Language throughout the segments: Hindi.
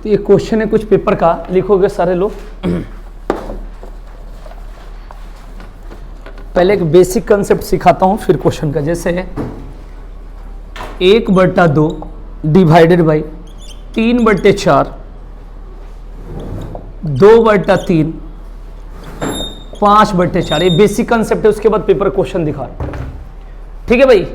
तो ये क्वेश्चन है कुछ पेपर का, लिखोगे सारे लोग। पहले एक बेसिक कंसेप्ट सिखाता हूं फिर क्वेश्चन का। जैसे 1/2 डिवाइडेड बाई 3/4 2/3 5/4, ये बेसिक कंसेप्ट है। उसके बाद पेपर क्वेश्चन दिखा रहा हूं, ठीक है भाई।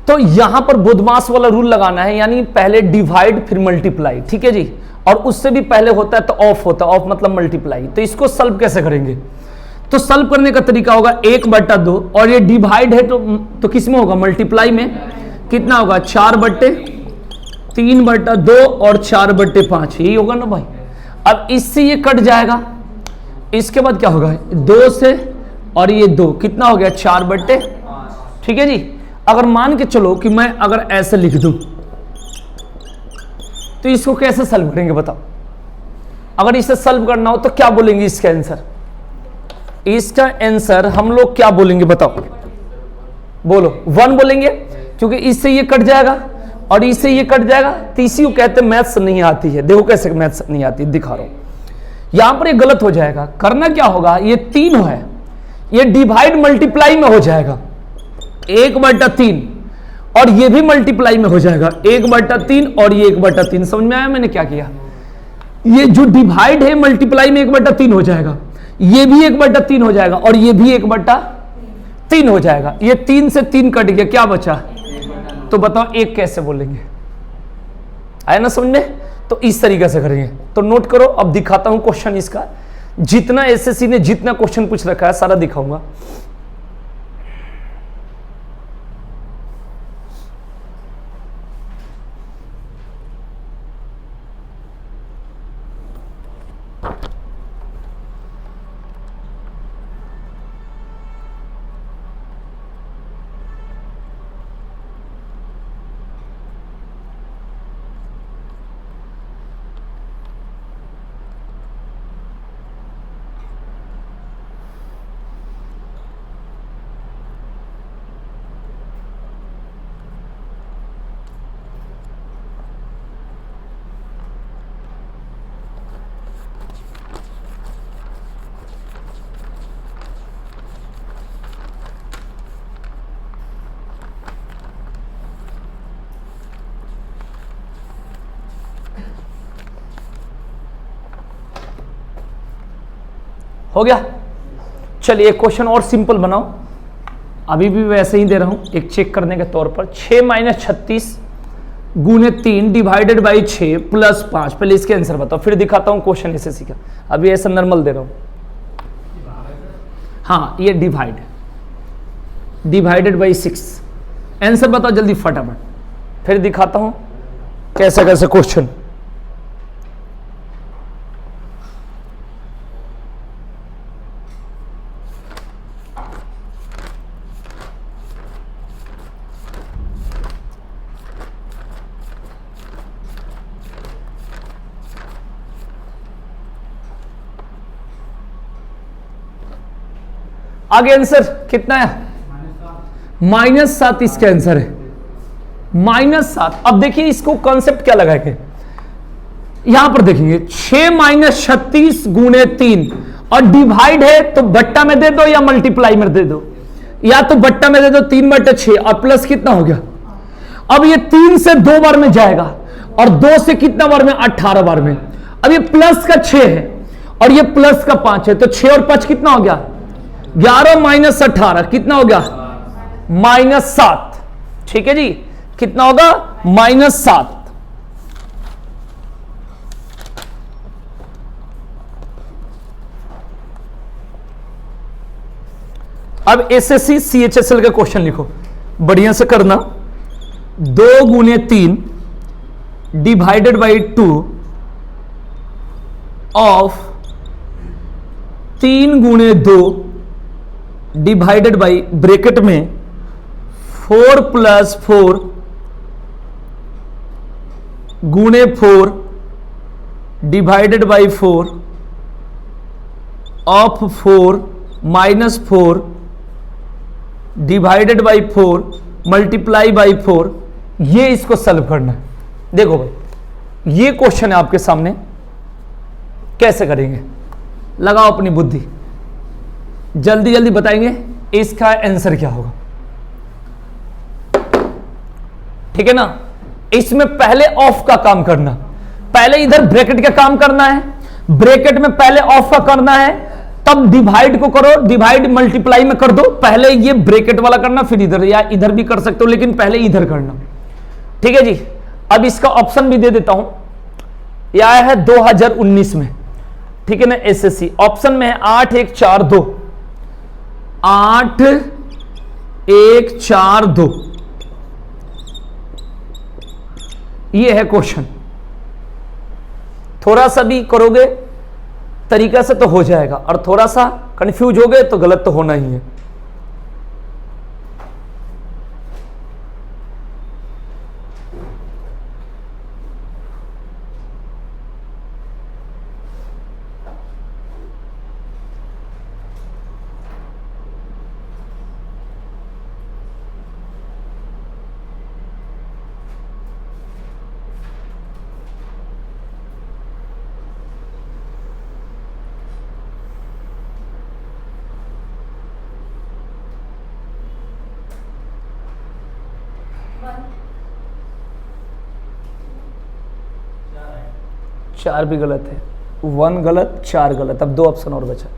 तो यहां पर बोधमास वाला रूल लगाना है, यानी पहले डिवाइड फिर मल्टीप्लाई, ठीक है जी। और उससे भी पहले होता है तो ऑफ होता है, ऑफ मतलब मल्टीप्लाई। तो इसको सॉल्व कैसे करेंगे? तो सॉल्व करने का तरीका होगा 1/2, और ये डिवाइड है तो किस में होगा? मल्टीप्लाई में। कितना होगा? 4/3/2 और 4/5, यही होगा ना भाई। अब इससे ये कट जाएगा, इसके बाद क्या होगा? 2 से और ये 2 कितना हो गया? 4/5, ठीक है जी। अगर मान के चलो कि मैं अगर ऐसे लिख दूं तो इसको कैसे सॉल्व करेंगे बताओ? अगर इसे सॉल्व करना हो तो क्या बोलेंगे इसका आंसर? इसका आंसर हम लोग क्या बोलेंगे बताओ? बोलो 1 बोलेंगे, क्योंकि इससे ये कट जाएगा और इससे ये कट जाएगा। तो इसी को कहते हैं मैथ्स नहीं आती है। देखो कैसे मैथ्स नहीं आती, दिखा रहा हूं। यहां पर ये गलत हो जाएगा। करना क्या होगा? ये 3 है, ये डिवाइड मल्टीप्लाई में हो जाएगा 1/3, और ये भी मल्टीप्लाई में हो जाएगा 1/3 और ये 1/3। समझ में आया मैंने क्या किया? ये जो डिवाइड है मल्टीप्लाई में 1/3 हो जाएगा, ये भी 1/3 हो जाएगा और ये भी 1/3 हो जाएगा। ये 3 से 3 कट गया, क्या बचा? तो बताओ 1 कैसे बोलेंगे? आया ना समझने? तो इस तरीके से करेंगे। तो नोट करो, अब दिखाता हूं क्वेश्चन इसका। जितना एसएससी ने जितना क्वेश्चन पूछ रखा है सारा दिखाऊंगा। हो गया? चलिए एक क्वेश्चन और सिंपल बनाओ। अभी भी वैसे ही दे रहा हूं, एक चेक करने के तौर पर। 6 - 36 गुने 3 डिवाइडेड बाई 6 प्लस 5। पहले इसके आंसर बताओ, फिर दिखाता हूं क्वेश्चन एसएससी का। अभी ऐसा नॉर्मल दे रहा हूं। हाँ, ये डिवाइडेड बाई 6। आंसर बताओ जल्दी फटाफट, फिर दिखाता हूं कैसे कैसे क्वेश्चन। आगे आंसर कितना है? -7 इसका आंसर है, -7। अब देखिए इसको कॉन्सेप्ट क्या लगाएंगे, यहां पर देखेंगे 6 - 36 गुने 3, और डिवाइड है तो बट्टा में दे दो या मल्टीप्लाई में दे दो, या तो बट्टा में दे दो 3/6, और प्लस कितना हो गया? अब ये 3 से 2 बार में जाएगा और 2 से कितना बार में? 18 बार में। अब ये प्लस का 6 है और ये प्लस का 5 है, तो 6 और 5 कितना हो गया? 11 - 18 कितना हो गया? -7, ठीक है जी। कितना होगा? -7। अब एसएससी सीएचएसएल का क्वेश्चन लिखो, बढ़िया से करना। 2 गुने 3 डिवाइडेड बाई 2 ऑफ 3 गुने 2 डिवाइडेड बाई ब्रैकेट में 4 + 4 गुणे 4 divided by 4 of 4 - 4 divided by 4 multiply by 4। ये इसको सॉल्व करना है। देखो भाई, ये क्वेश्चन है आपके सामने, कैसे करेंगे? लगाओ अपनी बुद्धि, जल्दी जल्दी बताएंगे इसका आंसर क्या होगा। ठीक है ना? इसमें पहले ऑफ का काम करना, पहले इधर ब्रैकेट का काम करना है, ब्रैकेट में पहले ऑफ का करना है, तब डिवाइड को करो, डिवाइड मल्टीप्लाई में कर दो। पहले ये ब्रैकेट वाला करना, फिर इधर, या इधर भी कर सकते हो लेकिन पहले इधर करना। ठीक है जी। अब इसका ऑप्शन भी दे देता हूं, यह आया है 2019 में। ठीक है ना? एसएससी ऑप्शन में है 8 1 4 2, 8 1 4 2, ये है क्वेश्चन। थोड़ा सा भी करोगे तरीका से तो हो जाएगा, और थोड़ा सा कंफ्यूज हो गए तो गलत तो होना ही है। चार भी गलत है, 1 गलत, 4 गलत। अब 2 ऑप्शन और बचा।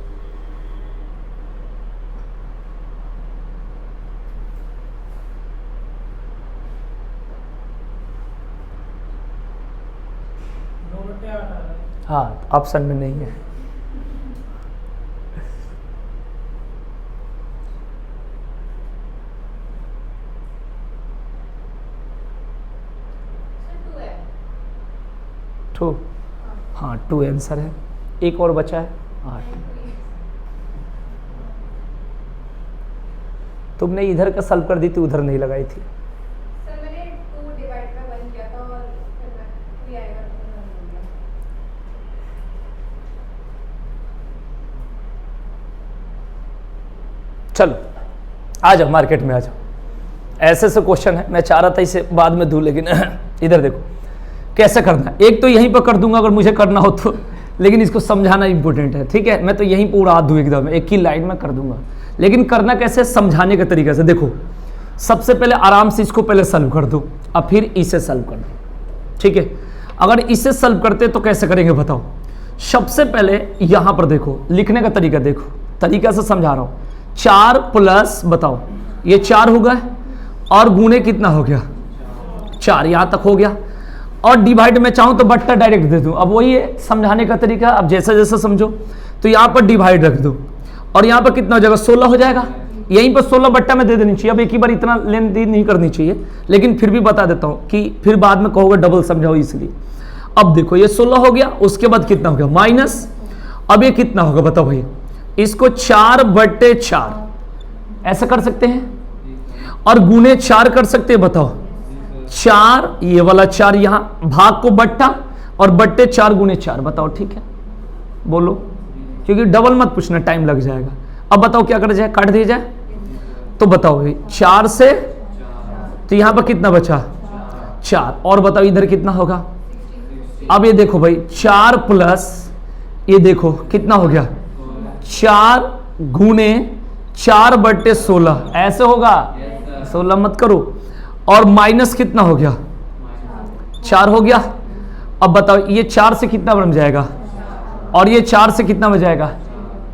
हाँ, ऑप्शन में नहीं है। टू, हाँ 2 आंसर है। एक और बचा है 8। तुमने इधर का सॉल्व कर दी थी, उधर नहीं लगाई थी। सर मैंने 2 डिवाइड में 1 किया था और फिर 3 आएगा तो मैंने बोल दिया। चलो आ जाओ, मार्केट में आ जाओ। ऐसे से क्वेश्चन है, मैं चाह रहा था इसे बाद में दूं, लेकिन इधर देखो कैसे करना है। एक तो यहीं पर कर दूंगा अगर मुझे करना हो तो, लेकिन इसको समझाना इंपॉर्टेंट है। ठीक है, मैं तो यहीं पूरा हाथ दूं एकदम, एक ही लाइन में कर दूंगा, लेकिन करना कैसे, समझाने के तरीके से। देखो सबसे पहले आराम से इसको पहले सॉल्व कर दो, अब फिर इसे सॉल्व कर दो। ठीक है, अगर इसे सॉल्व करते तो कैसे करेंगे बताओ। सबसे पहले यहां पर देखो, लिखने का तरीका देखो, तरीका से समझा रहा हूं। 4 प्लस, बताओ ये 4 हो गया, और गुणे कितना हो गया 4, यहां तक हो गया। और डिवाइड में चाहूं तो बट्टा डायरेक्ट दे दूं। अब वही है समझाने का तरीका, अब जैसा जैसा समझो। तो यहां पर डिवाइड रख दो, और यहां पर कितना हो जाएगा 16 हो जाएगा। यहीं पर 16 बट्टा में दे देनी चाहिए। अब एक ही बार इतना लेन देन नहीं करनी चाहिए, लेकिन फिर भी बता देता हूं कि फिर बाद में कहोगे डबल समझाओ इसलिए। अब देखो ये 16 हो गया, उसके बाद कितना हो गया माइनस। अब ये कितना होगा बताओ भाई, इसको 4/4 ऐसा कर सकते हैं, और गुने 4 कर सकते हैं। बताओ 4, ये वाला 4 यहां, भाग को बट्टा, और बट्टे 4 गुने 4। बताओ ठीक है, बोलो, क्योंकि डबल मत पूछना, टाइम लग जाएगा। अब बताओ क्या कर जाए, काट दिया जाए तो बताओ भाई 4 से, तो यहां पर कितना बचा 4, और बताओ इधर कितना होगा। अब ये देखो भाई 4 प्लस, ये देखो कितना हो गया 4 गुने 4/16, ऐसे होगा। 16 मत करो, और माइनस कितना हो गया 4 हो गया। अब बताओ ये 4 से कितना बन जाएगा, और ये 4 से कितना बन जाएगा,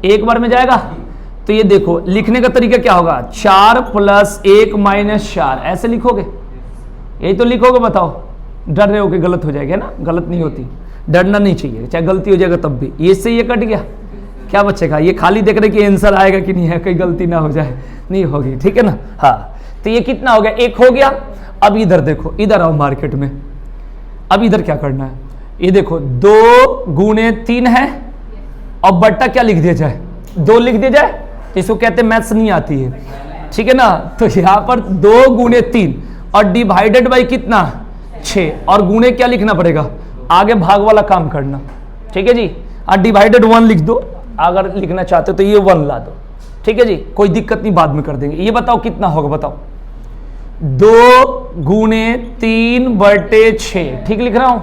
एक बार में जाएगा। तो ये देखो लिखने का तरीका क्या होगा, 4 + 1 - 4, ऐसे लिखोगे, यही तो लिखोगे। बताओ, डर रहे हो कि गलत हो जाएगा ना, गलत नहीं होती, डरना नहीं चाहिए, चाहे गलती हो जाएगा तब भी। ये से ये कट गया, क्या बचेगा, ये खाली देख रहे कि आंसर आएगा कि नहीं है, कोई गलती ना हो जाए, नहीं होगी। ठीक है ना, हाँ। तो ये कितना हो गया, 1 हो गया। अब इधर देखो, इधर आओ मार्केट में। अब इधर क्या करना है, ये देखो 2 गुने 3 है, और बट्टा क्या लिख दिया जाए, 2 लिख दिया जाए। तो इसको कहते हैं मैथ्स नहीं आती है, ठीक है ना। तो यहाँ पर 2 गुने 3 और डिवाइडेड बाई कितना 6, और गुने क्या लिखना पड़ेगा, आगे भाग वाला काम करना। ठीक है जी, और डिवाइडेड 1 लिख दो अगर लिखना चाहते हो, तो ये 1 ला दो। ठीक है जी, कोई दिक्कत नहीं, बाद में कर देंगे। ये बताओ कितना होगा, बताओ 2 गुने 3/6, ठीक लिख रहा हूं।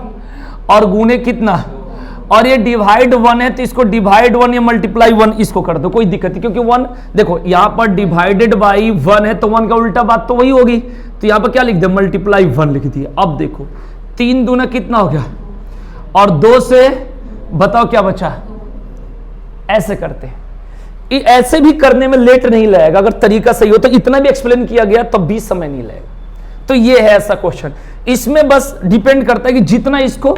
और गुने कितना, और ये डिवाइड 1 है तो इसको डिवाइड 1 या मल्टीप्लाई 1 इसको कर दो, कोई दिक्कत नहीं, क्योंकि 1 देखो यहां पर डिवाइडेड बाई 1 है तो 1 का उल्टा बात तो वही होगी, तो यहां पर क्या लिख दिया, मल्टीप्लाई 1 लिख दिया। अब देखो 3 दूना कितना हो गया, और 2 से बताओ क्या बचा, ऐसे करते हैं। ऐसे भी करने में लेट नहीं लगेगा, अगर तरीका सही हो तो इतना भी एक्सप्लेन किया गया तब भी समय नहीं लगेगा। तो ये है ऐसा क्वेश्चन, इसमें बस डिपेंड करता है कि जितना इसको,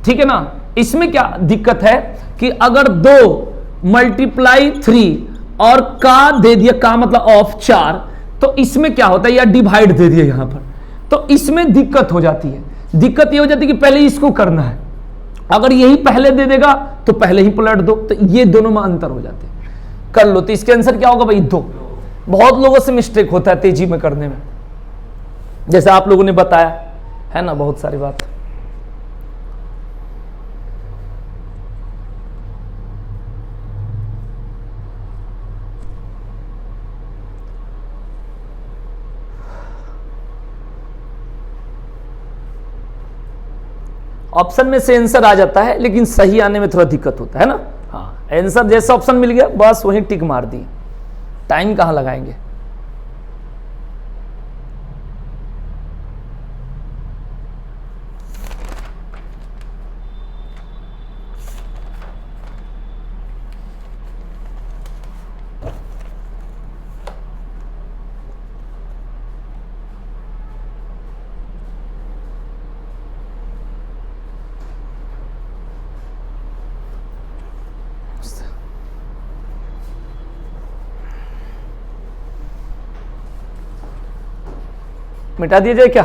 ठीक है ना। इसमें क्या दिक्कत है कि अगर 2 मल्टीप्लाई 3 और का दे दिया, का मतलब ऑफ 4, तो इसमें क्या होता है, या डिवाइड दे दिया यहां पर, तो इसमें दिक्कत हो जाती है। दिक्कत ये हो जाती है कि पहले इसको करना है, अगर यही पहले दे देगा तो पहले ही पलट दो, तो ये दोनों में अंतर हो जाते हैं। कर लो, तो इसके आंसर क्या होगा भाई, 2। बहुत लोगों से मिस्टेक होता है तेजी में करने में, जैसे आप लोगों ने बताया है ना, बहुत सारी बात। ऑप्शन में से आंसर आ जाता है, लेकिन सही आने में थोड़ा दिक्कत होता है ना। हाँ, आंसर जैसा ऑप्शन मिल गया बस वहीं टिक मार दी, टाइम कहाँ लगाएंगे। मिटा दिया जाए क्या,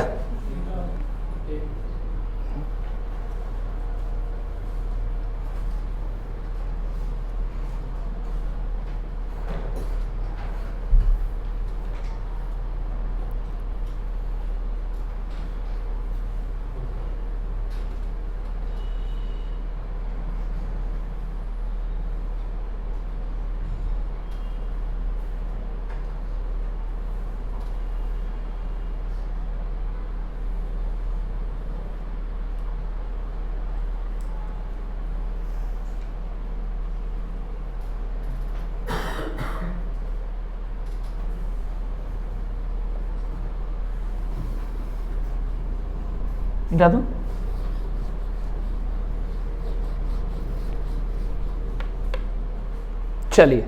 मिटा दूं। चलिए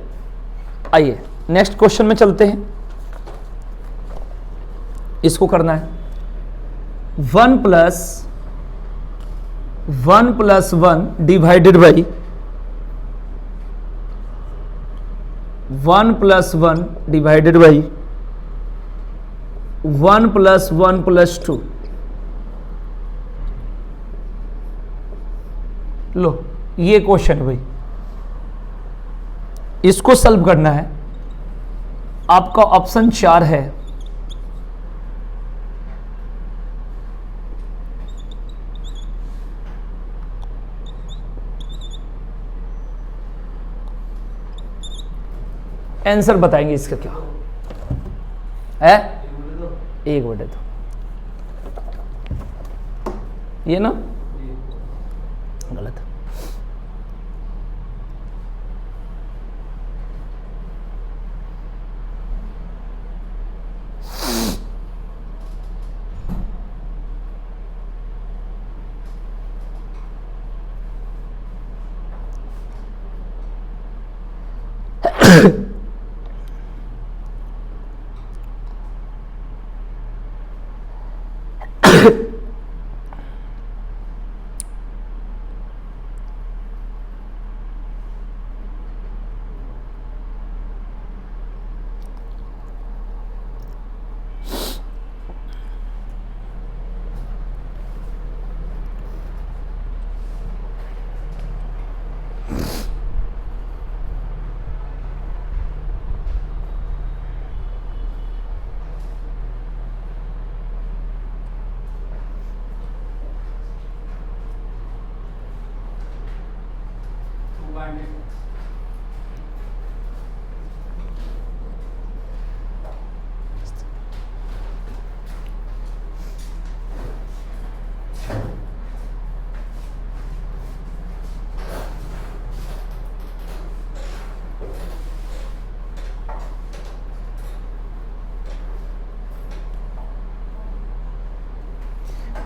आइए नेक्स्ट क्वेश्चन में चलते हैं। इसको करना है 1 plus 1 divided by 1 plus 1 divided by 1 plus 1 plus 2। लो ये क्वेश्चन भाई, इसको सॉल्व करना है। आपका ऑप्शन 4 है, आंसर बताएंगे इसका क्या है। 1/2 ये ना गलत है।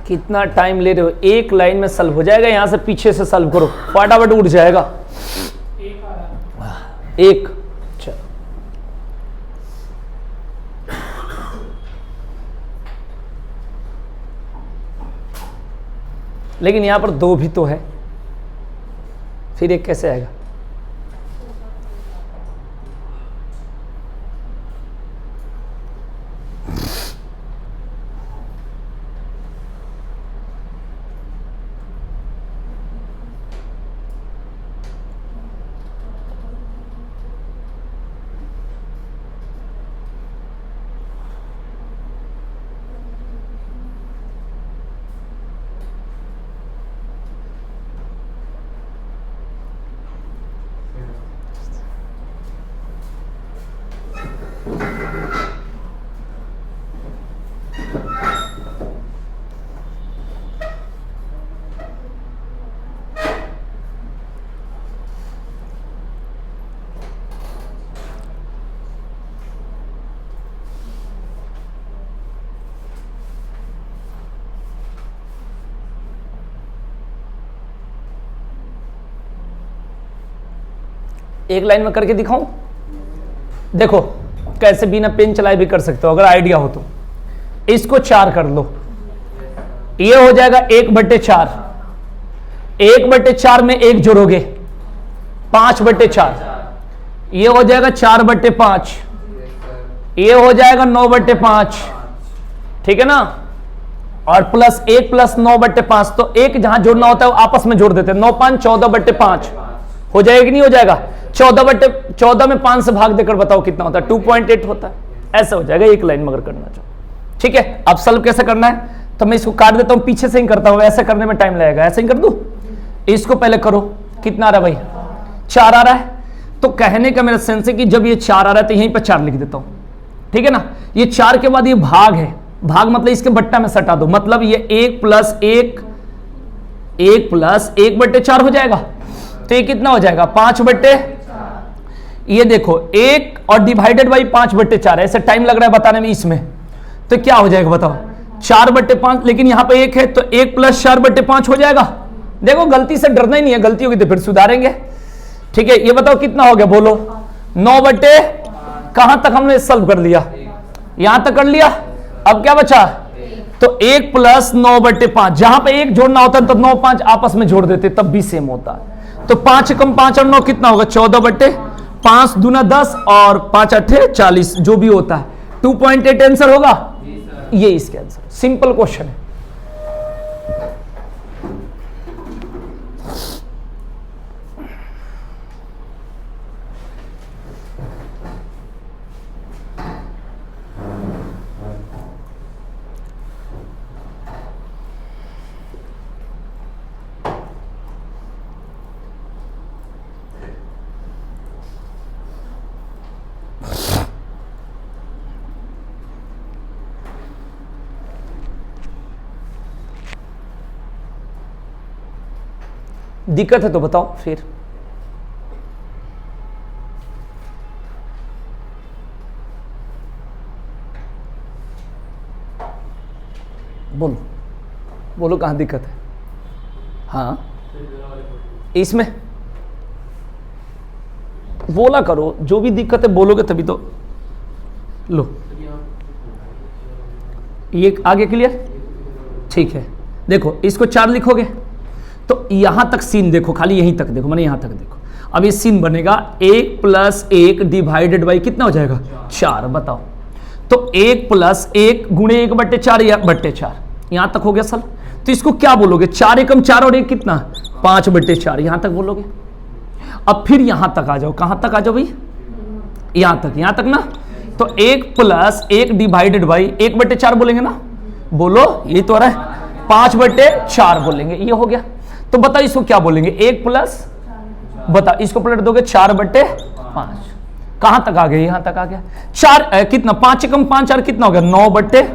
कितना टाइम ले रहे हो? एक लाइन में सॉल्व हो जाएगा, यहां से पीछे से सॉल्व करो, फटाफट उठ जाएगा। एक, चलो लेकिन यहां पर 2 भी तो है, फिर एक कैसे आएगा? एक लाइन में करके दिखाऊं? देखो कैसे बिना पेन चलाए भी कर सकते हो, अगर आइडिया हो तो। इसको 4 कर लो, ये हो जाएगा 1/4। 1/4 में 1 जोड़ोगे 5/4, ये हो जाएगा 4/5, ये हो जाएगा 9/5, ठीक है ना? और प्लस 1 प्लस 9/5, तो 1 जहां जोड़ना होता है वो आपस में जोड़ देते हैं। 9 5 14/5 हो जाएगा कि नहीं हो जाएगा? 14 में 5 से भाग देकर बताओ कितना होता है? 2.8 होता है। ऐसा हो जाएगा एक लाइन में अगर करना चाहो, ठीक है? अब सॉल्व कैसे करना है? तो मैं इसको काट देता हूं, पीछे से ही करता हूं, ऐसे करने में टाइम लगेगा। ऐसे ही कर दूं, इसको पहले करो। कितना आ रहा है भाई? 4 आ रहा है। तो कहने का मेरा सेंस है कि जब ये 4 आ रहा है तो यहीं पर 4 लिख देता हूं, ठीक है ना? ये 4 के बाद ये भाग है, भाग मतलब इसके बट्टा में सटा दो, मतलब ये 1 प्लस 1/4 हो जाएगा। तो ये कितना हो जाएगा? 5/, ये देखो 1 और डिवाइडेड बाई 5/4 है। ऐसे टाइम लग रहा है बताने में इसमें, तो क्या हो जाएगा बताओ? 4/5, लेकिन यहां पे 1 है तो 1 प्लस 4/5 हो जाएगा। देखो गलती से डरना ही नहीं है, गलती होगी तो फिर सुधारेंगे, ठीक है? ये बताओ कितना हो गया, बोलो? 9 कहां तक हमने सॉल्व कर लिया? यहां तक कर लिया। अब क्या बचा? तो 1 प्लस 9/5, जहां पे 1 जोड़ना होता है तो 9 5 आपस में जोड़ देते, तब भी सेम होता है। तो 5 कम 5 और 9 कितना होगा? 14/5 दूना 10 और 5 8 40, जो भी होता है 2.8 आंसर होगा। ये इसका आंसर, सिंपल क्वेश्चन है। दिक्कत है तो बताओ फिर। बोलो बोलो कहां दिक्कत है? हाँ इसमें बोला करो, जो भी दिक्कत है बोलोगे तभी तो। लो ये आगे क्लियर, ठीक है? देखो इसको 4 लिखोगे तो यहां तक सीन देखो, खाली यहीं तक देखो, मैंने यहां तक देखो। अब ये सीन बनेगा 1 प्लस 1 डिवाइडेड बाई कितना हो जाएगा? 4। बताओ तो 1 प्लस 1 गुणे 1/4 या /4, यहां तक हो गया सर। तो इसको क्या बोलोगे? 4 एकम 4 और 1 कितना? 5/4, यहां तक बोलोगे। अब फिर यहां तक आ जाओ, कहां तक आ जाओ भाई? यहां तक ना। तो 1 प्लस 1 डिवाइडेड बाई 1/4 बोलेंगे ना, बोलो यही तो आ रहा है, 5/4 बोलेंगे, ये हो गया। तो बताओ इसको क्या बोलेंगे? 1 प्लस, बताओ इसको पलट दोगे 4/5, कहां तक आ गया? यहां तक आ गया। 4 कितना? 5 कम 5 और कितना हो गया? 9/5।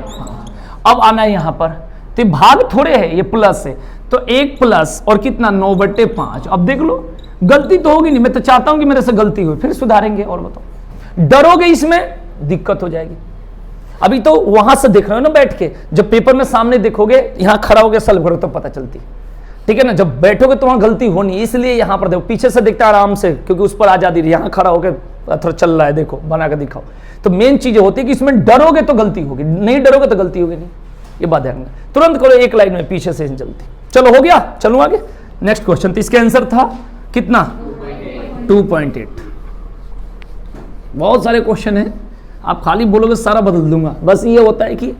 अब आना है यहां पर, तो भाग थोड़े है, ये प्लस है, तो 1 प्लस और कितना? 9/5। अब देख लो गलती तो होगी नहीं, मैं तो चाहता हूं कि मेरे से गलती हुई, फिर सुधारेंगे। और बताओ, डरोगे इसमें दिक्कत हो जाएगी। अभी तो वहां से देख रहे हो ना बैठ के, जब पेपर में सामने देखोगे, यहां खड़ा होकर सॉल्व करो तो पता चलती, ठीक है ना। जब बैठोगे तो वहां गलती होनी, इसलिए यहां पर देखो, पीछे से देखता आराम से, क्योंकि उस पर आजादी रही, यहां खड़ा होकर थोड़ा चल रहा है, देखो बना के दिखाओ। तो मेन चीज होती है कि इसमें डरोगे तो गलती होगी, नहीं डरोगे तो गलती होगी नहीं, ये बात ध्यान में। तुरंत करो एक लाइन में, पीछे से चलती। चलो हो गया, चलो आगे नेक्स्ट क्वेश्चन। तो इसका आंसर था कितना? 2.8। बहुत सारे क्वेश्चन है, आप खाली बोलोगे सारा बदल दूंगा, बस ये होता है कि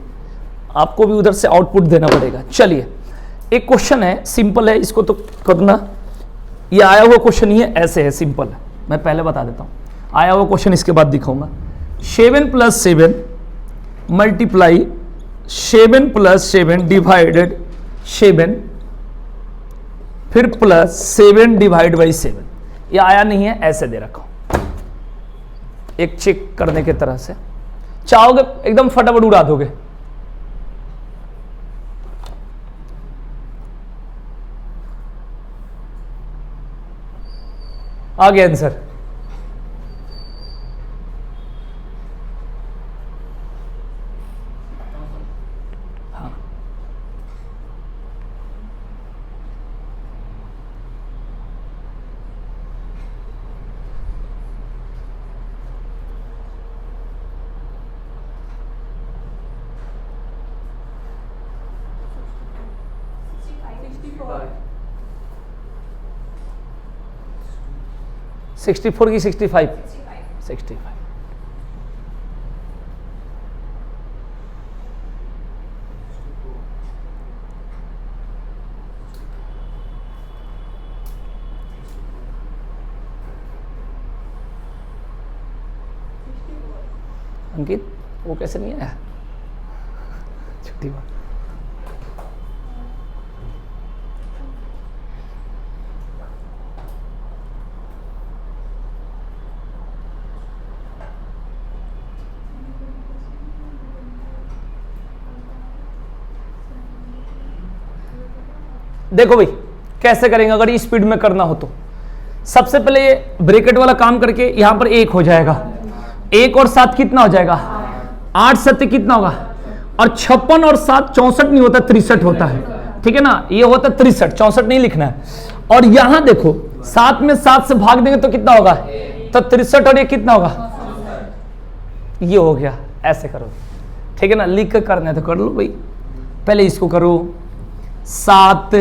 आपको भी उधर से आउटपुट देना पड़ेगा। चलिए एक क्वेश्चन है, सिंपल है, इसको तो करना। ये आया हुआ क्वेश्चन ही है, ऐसे है, सिंपल है, मैं पहले बता देता हूं। आया हुआ क्वेश्चन इसके बाद दिखाऊंगा। 7 + 7 मल्टीप्लाई 7 + 7 डिवाइडेड 7 फिर प्लस 7 डिवाइड बाई 7। ये आया नहीं है, ऐसे दे रखा हूं, एक चेक करने के तरह से। चाहोगे एकदम फटाफट उड़ा दोगे। आ गया आंसर। हाँ, सिक्सटी 64 की 65? 65। अंकित वो कैसे नहीं आया? छुट्टी बात। देखो भाई कैसे करेंगे अगर इस स्पीड में करना हो तो। सबसे पहले ये ब्रैकेट वाला काम करके यहां पर 1 हो जाएगा, 1 और 7 कितना हो जाएगा? 8 7 कितना होगा? और 56 और 7 64 नहीं होता, 63 होता है, ठीक है ना। ये होता है 63, 64 नहीं लिखना है। और यहां देखो 7 में 7 से भाग देंगे तो कितना होगा? तो 63 और ये कितना होगा? ये हो गया। ऐसे करो, ठीक है ना। लिख कर करना है तो कर लो भाई। पहले इसको करो, 7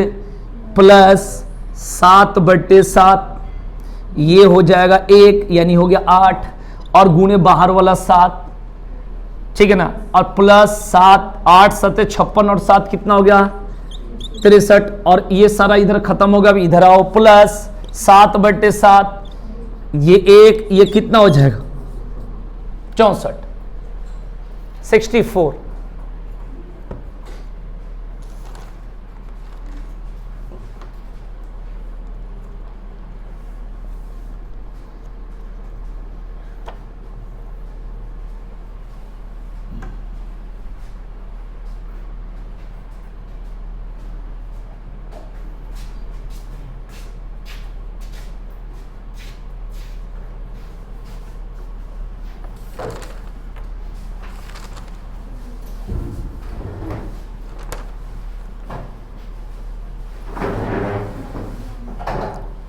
+ 7/7 ये हो जाएगा 1, यानी हो गया 8, और गुणे बाहर वाला 7, ठीक है ना। और प्लस 7, 8 7 56 और 7 कितना हो गया? 63। और ये सारा इधर खत्म हो गया, अब इधर आओ, प्लस 7/7 ये 1, ये कितना हो जाएगा? 64, 64।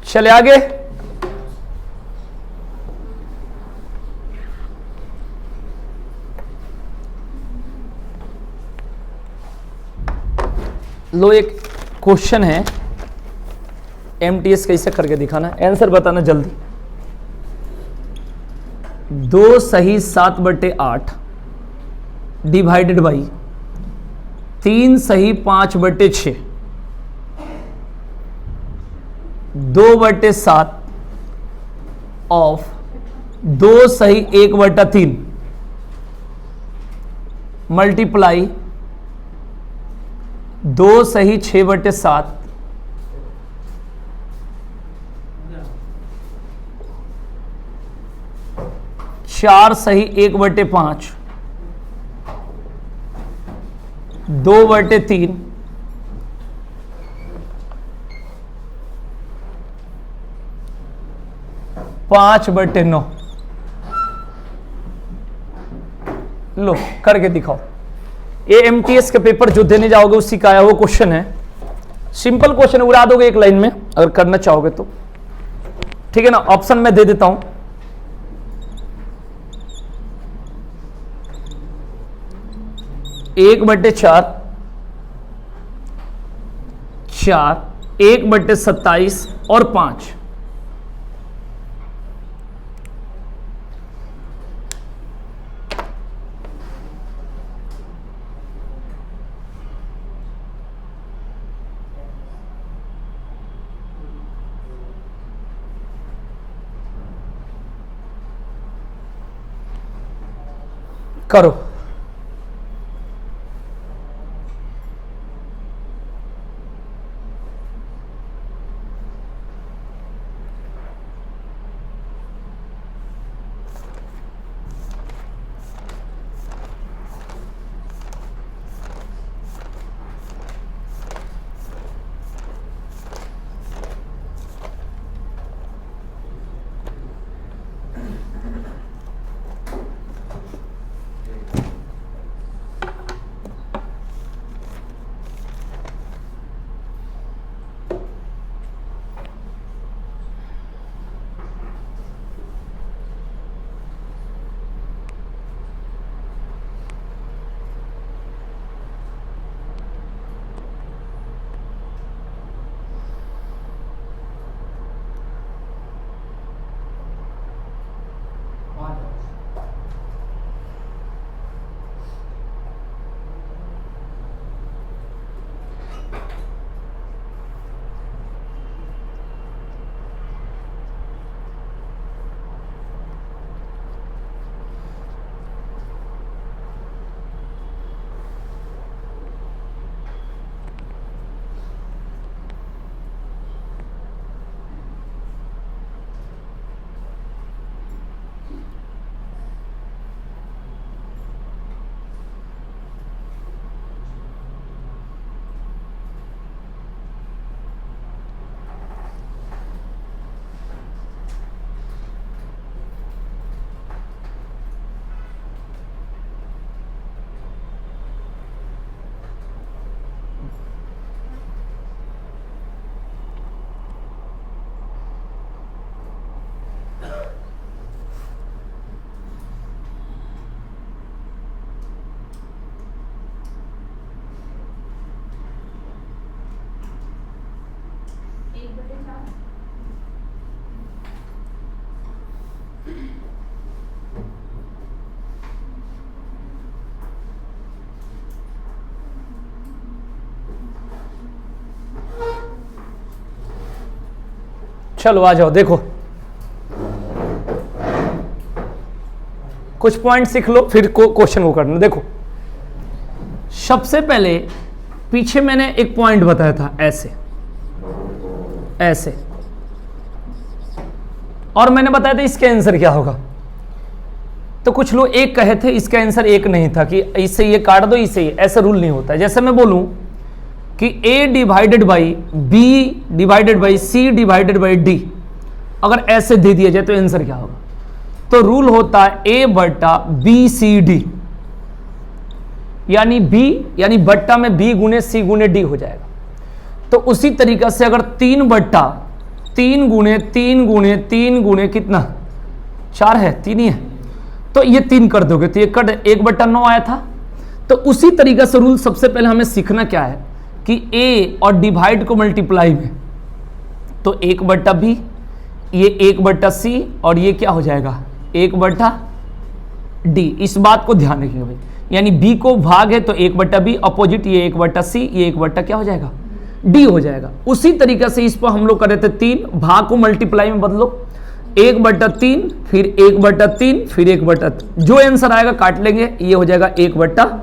चले आगे। लो एक क्वेश्चन है, एमटीएस कैसे करके दिखाना, आंसर बताना जल्दी। 2 सही 7/8 डिवाइडेड बाई 3 सही 5/6 2/7 ऑफ 2 सही 1/3 मल्टीप्लाई 2 सही 6/7 4 सही 1/5 2/3 5/9। लो करके दिखाओ। ये एमटीएस के पेपर जो देने जाओगे उसी का आया वो क्वेश्चन है, सिंपल क्वेश्चन, उड़ा दोगे एक लाइन में अगर करना चाहोगे तो, ठीक है ना। ऑप्शन मैं दे देता हूं, एक बटे चार, 1/27 और 5। करो। चलो आ जाओ, देखो कुछ पॉइंट सीख लो फिर क्वेश्चन को करना। देखो सबसे पहले पीछे मैंने एक पॉइंट बताया था ऐसे ऐसे, और मैंने बताया था इसका आंसर क्या होगा। तो कुछ लोग एक कहे थे, इसका आंसर एक नहीं था कि इससे ये काट दो, इससे ये, ऐसा रूल नहीं होता है। जैसे मैं बोलूं कि a divided by b divided by c divided by d, अगर ऐसे दे दिया जाए तो आंसर क्या होगा। तो रूल होता है a बट्टा b c d, यानी b यानी बट्टा में b गुने c गुने d हो जाएगा। तो उसी तरीका से अगर 3 बट्टा 3 गुने 3 गुने 3 गुने कितना 4 है, 3 ही है, तो ये 3 कर दोगे तो ये कट 1/9 आया था। तो उसी तरीका से रूल सबसे पहले हमें सीखना क्या है कि a और डिवाइड को मल्टीप्लाई में, तो 1/b, ये 1/c और ये क्या हो जाएगा 1/d। इस बात को ध्यान रखिएगा भाई, यानी b को भाग है तो 1/b, अपोजिट ये 1/c, ये 1 क्या हो जाएगा d हो जाएगा। उसी तरीके से इस पर हम लोग कर रहे थे 3, भाग को मल्टीप्लाई में बदलो, 1/3 फिर 1/3 फिर 1/3, जो आंसर आएगा काट लेंगे, ये हो जाएगा 1/।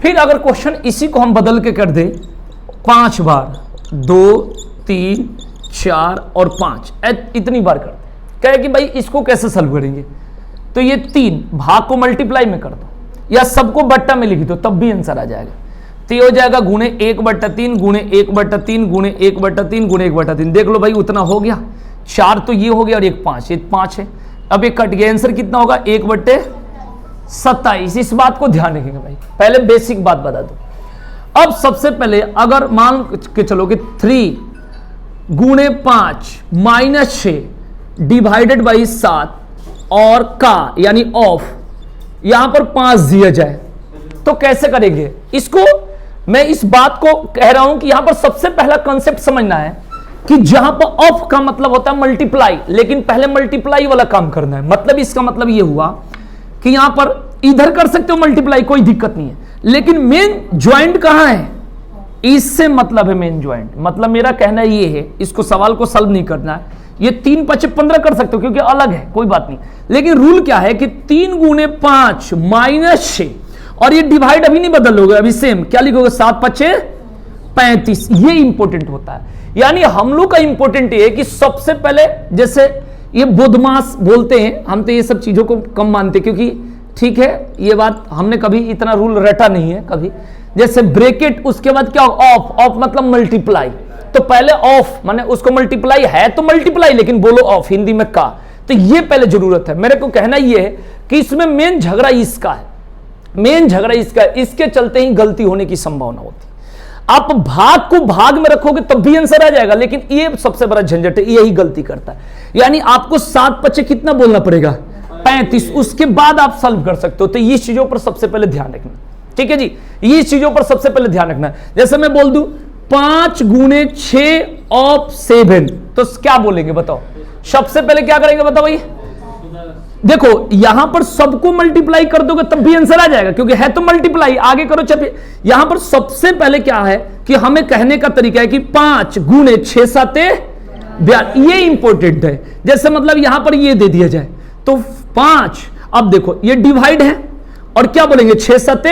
फिर अगर क्वेश्चन इसी को हम बदल के कर दे 5 बार, 2 3 4 और 5, इतनी बार कर दे, कहे कि भाई इसको कैसे सॉल्व करेंगे, तो ये 3 भाग को मल्टीप्लाई में कर दो या सबको बट्टा में लिख दो तब भी आंसर आ जाएगा। तो ये हो जाएगा गुणे 1/3 गुणे 1/3 गुणे 1/3 गुणे 1/3, देख लो भाई उतना हो गया। 4 तो ये हो गया और 1 5, ये 5 है। अब ये कट गया, आंसर कितना होगा 1/, 27। इस बात को ध्यान रखेंगे भाई, पहले बेसिक बात बता दो। अब सबसे पहले अगर मान के चलो कि 3 गुणे 5 माइनस 6 डिवाइडेड बाई 7 और का यानी ऑफ यहां पर 5 दिया जाए तो कैसे करेंगे इसको। मैं इस बात को कह रहा हूं कि यहां पर सबसे पहला कॉन्सेप्ट समझना है कि जहां पर ऑफ का मतलब होता है मल्टीप्लाई, लेकिन पहले मल्टीप्लाई वाला काम करना है। मतलब इसका मतलब यह हुआ कि यहां पर इधर कर सकते हो मल्टीप्लाई, कोई दिक्कत नहीं है, लेकिन मेन ज्वाइंट कहां है, इससे मतलब है मेन ज्वाइंट। मतलब मेरा कहना ये है, इसको सवाल को सॉल्व नहीं करना है, ये 3 5 15 कर सकते हो क्योंकि अलग है, कोई बात नहीं। लेकिन रूल क्या है कि 3 गुणे 5 माइनस 6 और ये डिवाइड अभी नहीं बदलोगे, अभी सेम क्या लिखोगे 7 5 35। ये इंपॉर्टेंट होता है। यानी हम लोग का इंपॉर्टेंट ये है कि सबसे पहले जैसे ये बोधमास बोलते हैं, हम तो ये सब चीजों को कम मानते क्योंकि ठीक है ये बात हमने कभी इतना रूल रटा नहीं है कभी। जैसे ब्रैकेट उसके बाद क्या ऑफ, ऑफ मतलब मल्टीप्लाई, तो पहले ऑफ माने उसको मल्टीप्लाई है तो मल्टीप्लाई, लेकिन बोलो ऑफ हिंदी में का, तो ये पहले जरूरत है। मेरे को कहना ये है कि इसमें मेन झगड़ा इसका है, मेन झगड़ा इसका है, इसके चलते ही गलती होने की संभावना होती है। आप भाग को भाग में रखोगे तब भी आंसर आ जाएगा, लेकिन ये सबसे बड़ा झंझट है, यही गलती करता है। यानी आपको 7 5 कितना बोलना पड़ेगा 35, उसके बाद आप सॉल्व कर सकते हो। तो ये चीजों पर सबसे पहले ध्यान रखना, ठीक है जी, ये चीजों पर सबसे पहले ध्यान रखना। जैसे मैं बोल दूं 5 गुणे 6 ऑफ 7 तो क्या बोलेंगे बताओ, सबसे पहले क्या करेंगे बताओ भाई। देखो यहां पर सबको मल्टीप्लाई कर दोगे तब भी आंसर आ जाएगा क्योंकि है तो मल्टीप्लाई, आगे करो चलिए। यहां पर सबसे पहले क्या है कि हमें कहने का तरीका है कि 5 गुणे 6 7 42, ये इंपॉर्टेंट है। जैसे मतलब यहां पर ये दे दिया जाए तो 5, अब देखो ये डिवाइड है और क्या बोलेंगे 6 7,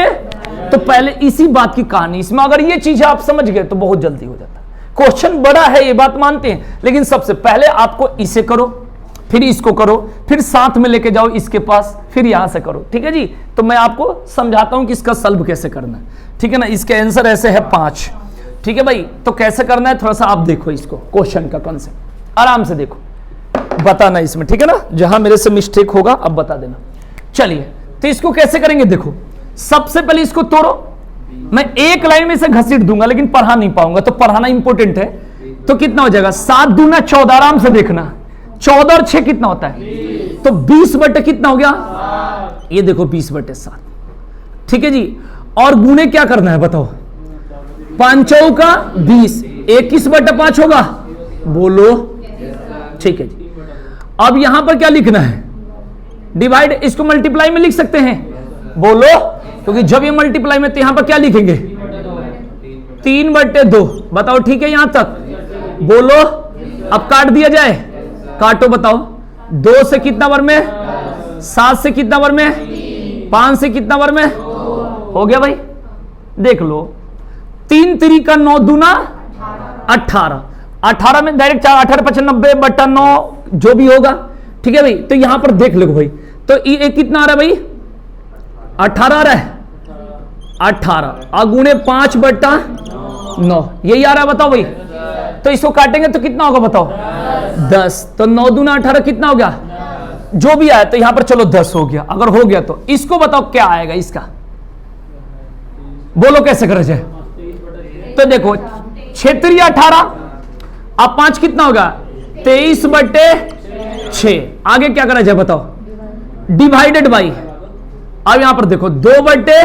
तो पहले इसी बात की कहानी, इसमें अगर ये चीज आप समझ गए तो बहुत जल्दी हो जाता है। क्वेश्चन बड़ा है ये बात मानते हैं, लेकिन सबसे पहले आपको इसे करो, फिर इसको करो, फिर साथ में लेके जाओ इसके पास, फिर यहां से करो, ठीक है जी। तो मैं आपको समझाता हूं कि इसका सॉल्व कैसे करना है, ठीक है ना। इसके आंसर ऐसे है 5, ठीक है भाई। तो कैसे करना है थोड़ा सा आप देखो इसको, क्वेश्चन का कॉन्सेप्ट आराम से देखो, बताना इसमें, ठीक है ना। जहां मेरे से मिस्टेक होगा अब बता देना। चलिए तो इसको कैसे करेंगे, देखो सबसे पहले इसको तोड़ो। मैं एक लाइन में से घसीट दूंगा लेकिन पढ़ा नहीं पाऊंगा, तो पढ़ाना इंपॉर्टेंट है। तो कितना हो जाएगा 7 दूना 14, आराम से देखना, 14 और 6 कितना होता है, तो 20 बटे कितना हो गया, ये देखो 20 बटे 7, ठीक है जी। और गुणे क्या करना है बताओ, 5 का 20, 21 बटे 5 होगा, बोलो, ठीक है जी। अब यहां पर क्या लिखना है, डिवाइड, इसको मल्टीप्लाई में लिख सकते हैं, बोलो, क्योंकि जब ये मल्टीप्लाई में तो यहां पर क्या लिखेंगे 3 बटे 2, बताओ ठीक है यहां तक, बोलो। अब काट दिया जाए, काटो बताओ, 2 से कितना बार में, 7 से कितना बार में, 5 से कितना बार में, हो गया भाई। देख लो 3 3 का 9 दूना 18, 18 में डायरेक्ट 4 18 5 90 बटा 9 जो भी होगा, ठीक है भाई। तो यहां पर देख लो भाई, तो ये कितना आ रहा है भाई 18 आ रहा है, 18 अगुणे 5 बटा 9 यही आ रहा है, बताओ भाई। तो इसको काटेंगे तो कितना होगा बताओ 10, तो 9 दूना 18 कितना हो गया, जो भी आया, तो यहां पर चलो 10 हो गया। अगर हो गया तो इसको बताओ क्या आएगा इसका, बोलो कैसे करा जाए। तो देखो 6 18, अब 5 कितना होगा 23 बटे 6, आगे क्या करा जाए बताओ, डिवाइडेड बाई। अब यहां पर देखो 2 बटे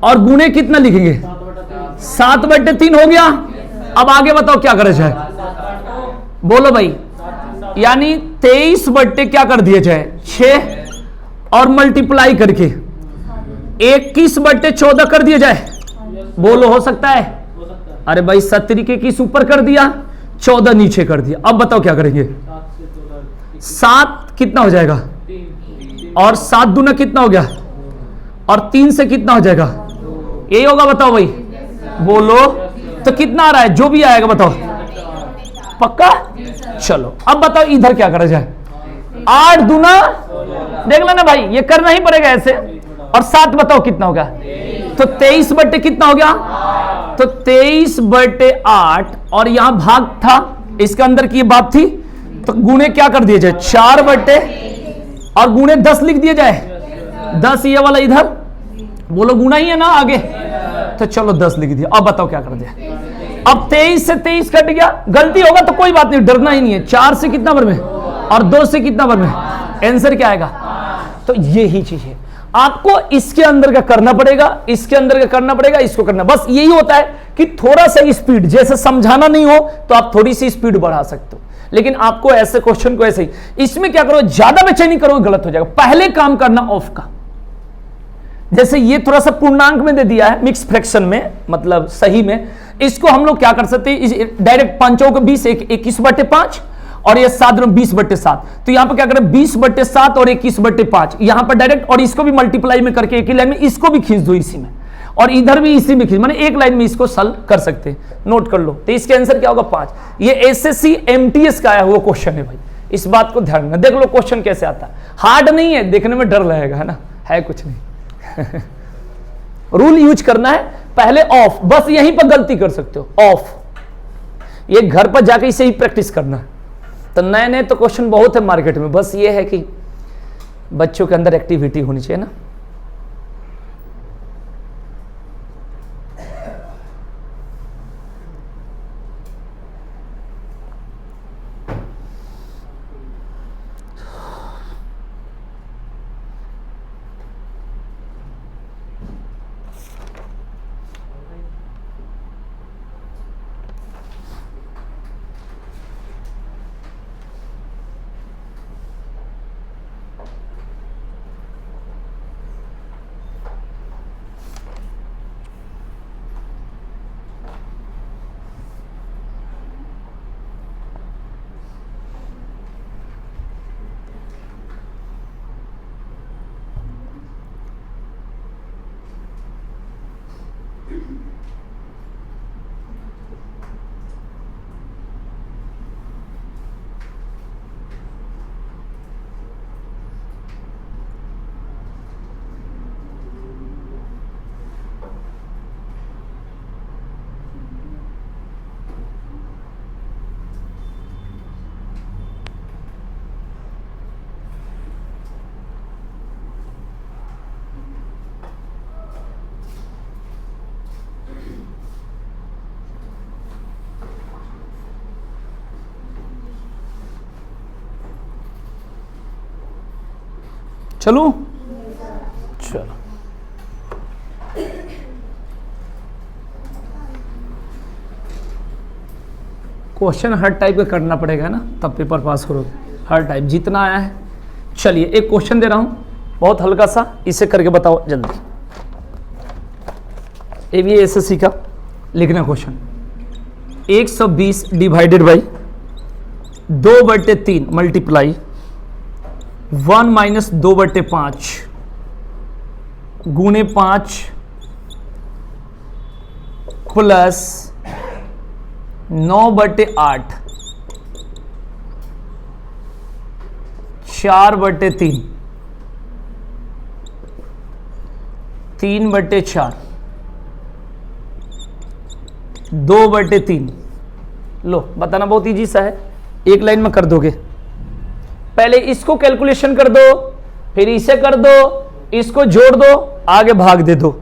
और गुणे कितना लिखेंगे 7 बटे 3 हो गया। अब आगे बताओ क्या करा जाए, बोलो भाई। यानी 23 बट्टे क्या कर दिया जाए 6 और मल्टीप्लाई करके 21 बट्टे 14 कर दिया जाए, बोलो हो सकता है। अरे भाई 70 के किस ऊपर कर दिया, 14 नीचे कर दिया। अब बताओ क्या करेंगे, 7 कितना हो जाएगा, और 7 दूना कितना हो गया, और 3 से कितना हो जाएगा, यही होगा बताओ भाई, बोलो। तो कितना आ रहा है, जो भी आएगा बताओ, पक्का। चलो अब बताओ इधर क्या करा जाए, 8 दूना देख लेना भाई, ये करना ही पड़ेगा ऐसे, और 7 बताओ कितना होगा, तो 23 बटे कितना हो गया, तो 23 बटे 8, और यहां भाग था इसके अंदर की बात थी, तो गुणे क्या कर दिया जाए 4 बटे और गुणे 10 लिख दिया जाए, 10 ये वाला इधर, बोलो गुना ही है ना आगे, तो चलो 10 लिख दिया। अब बताओ क्या कर दिया। अब 23 से 23 कट गया, गलती होगा तो कोई बात नहीं, डरना ही नहीं है। 4 से कितना बार में और 2 से कितना बार में, आंसर क्या आएगा। तो यही चीज है, आपको इसके अंदर का करना पड़ेगा, इसके अंदर का करना पड़ेगा, इसको करना। बस यही होता है कि थोड़ा सा स्पीड, जैसे समझाना नहीं हो तो आप थोड़ी सी स्पीड बढ़ा सकते हो, लेकिन आपको ऐसे क्वेश्चन को ऐसे ही, इसमें क्या करो, ज्यादा बेचैनी करोगे गलत हो जाएगा। पहले काम करना ऑफ का, जैसे ये थोड़ा सा पूर्णांक में दे दिया है, मिक्स फ्रैक्शन में, मतलब सही में, इसको हम लोग क्या कर सकते हैं, डायरेक्ट 5 को 20, 21/5 और ये 7 20/7। तो यहां पर क्या करें, 20/7 और 21/5 यहां पर डायरेक्ट, और इसको भी मल्टीप्लाई में करके एक ही लाइन में इसको भी खींच दो इसी में, और इधर भी इसी में खींच, माने एक लाइन में इसको सॉल्व कर सकते हैं। नोट कर लो, तो इसके आंसर क्या होगा 5। ये एसएससी एमटीएस का आया हुआ क्वेश्चन है भाई, इस बात को ध्यान में देख लो, क्वेश्चन कैसे आता है। हार्ड नहीं है, देखने में डर लगेगा, है ना, है कुछ नहीं। रूल यूज करना है, पहले ऑफ, बस यहीं पर गलती कर सकते हो, ऑफ। ये घर पर जाके इसे ही प्रैक्टिस करना है। तो नए नए तो क्वेश्चन बहुत है मार्केट में, बस ये है कि बच्चों के अंदर एक्टिविटी होनी चाहिए ना। चलो चलो, क्वेश्चन हर टाइप का करना पड़ेगा ना, तब पेपर पास करोगे, हर टाइप जितना आया है। चलिए एक क्वेश्चन दे रहा हूं, बहुत हल्का सा, इसे करके बताओ जल्दी। ये भी एसएससी का लिखना क्वेश्चन। 120 डिवाइडेड बाई 2/3 मल्टीप्लाई 1 - 2/5 गुणे 5 प्लस 9/8 4/3 3/4 2/3। लो बताना, बहुत इजी सा है, एक लाइन में कर दोगे। पहले इसको कैलकुलेशन कर दो, फिर इसे कर दो, इसको जोड़ दो, आगे भाग दे दो।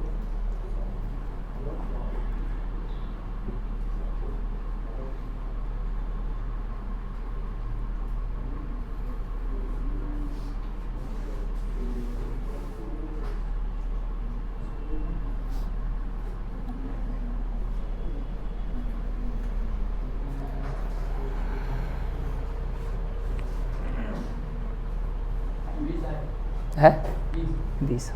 है 20।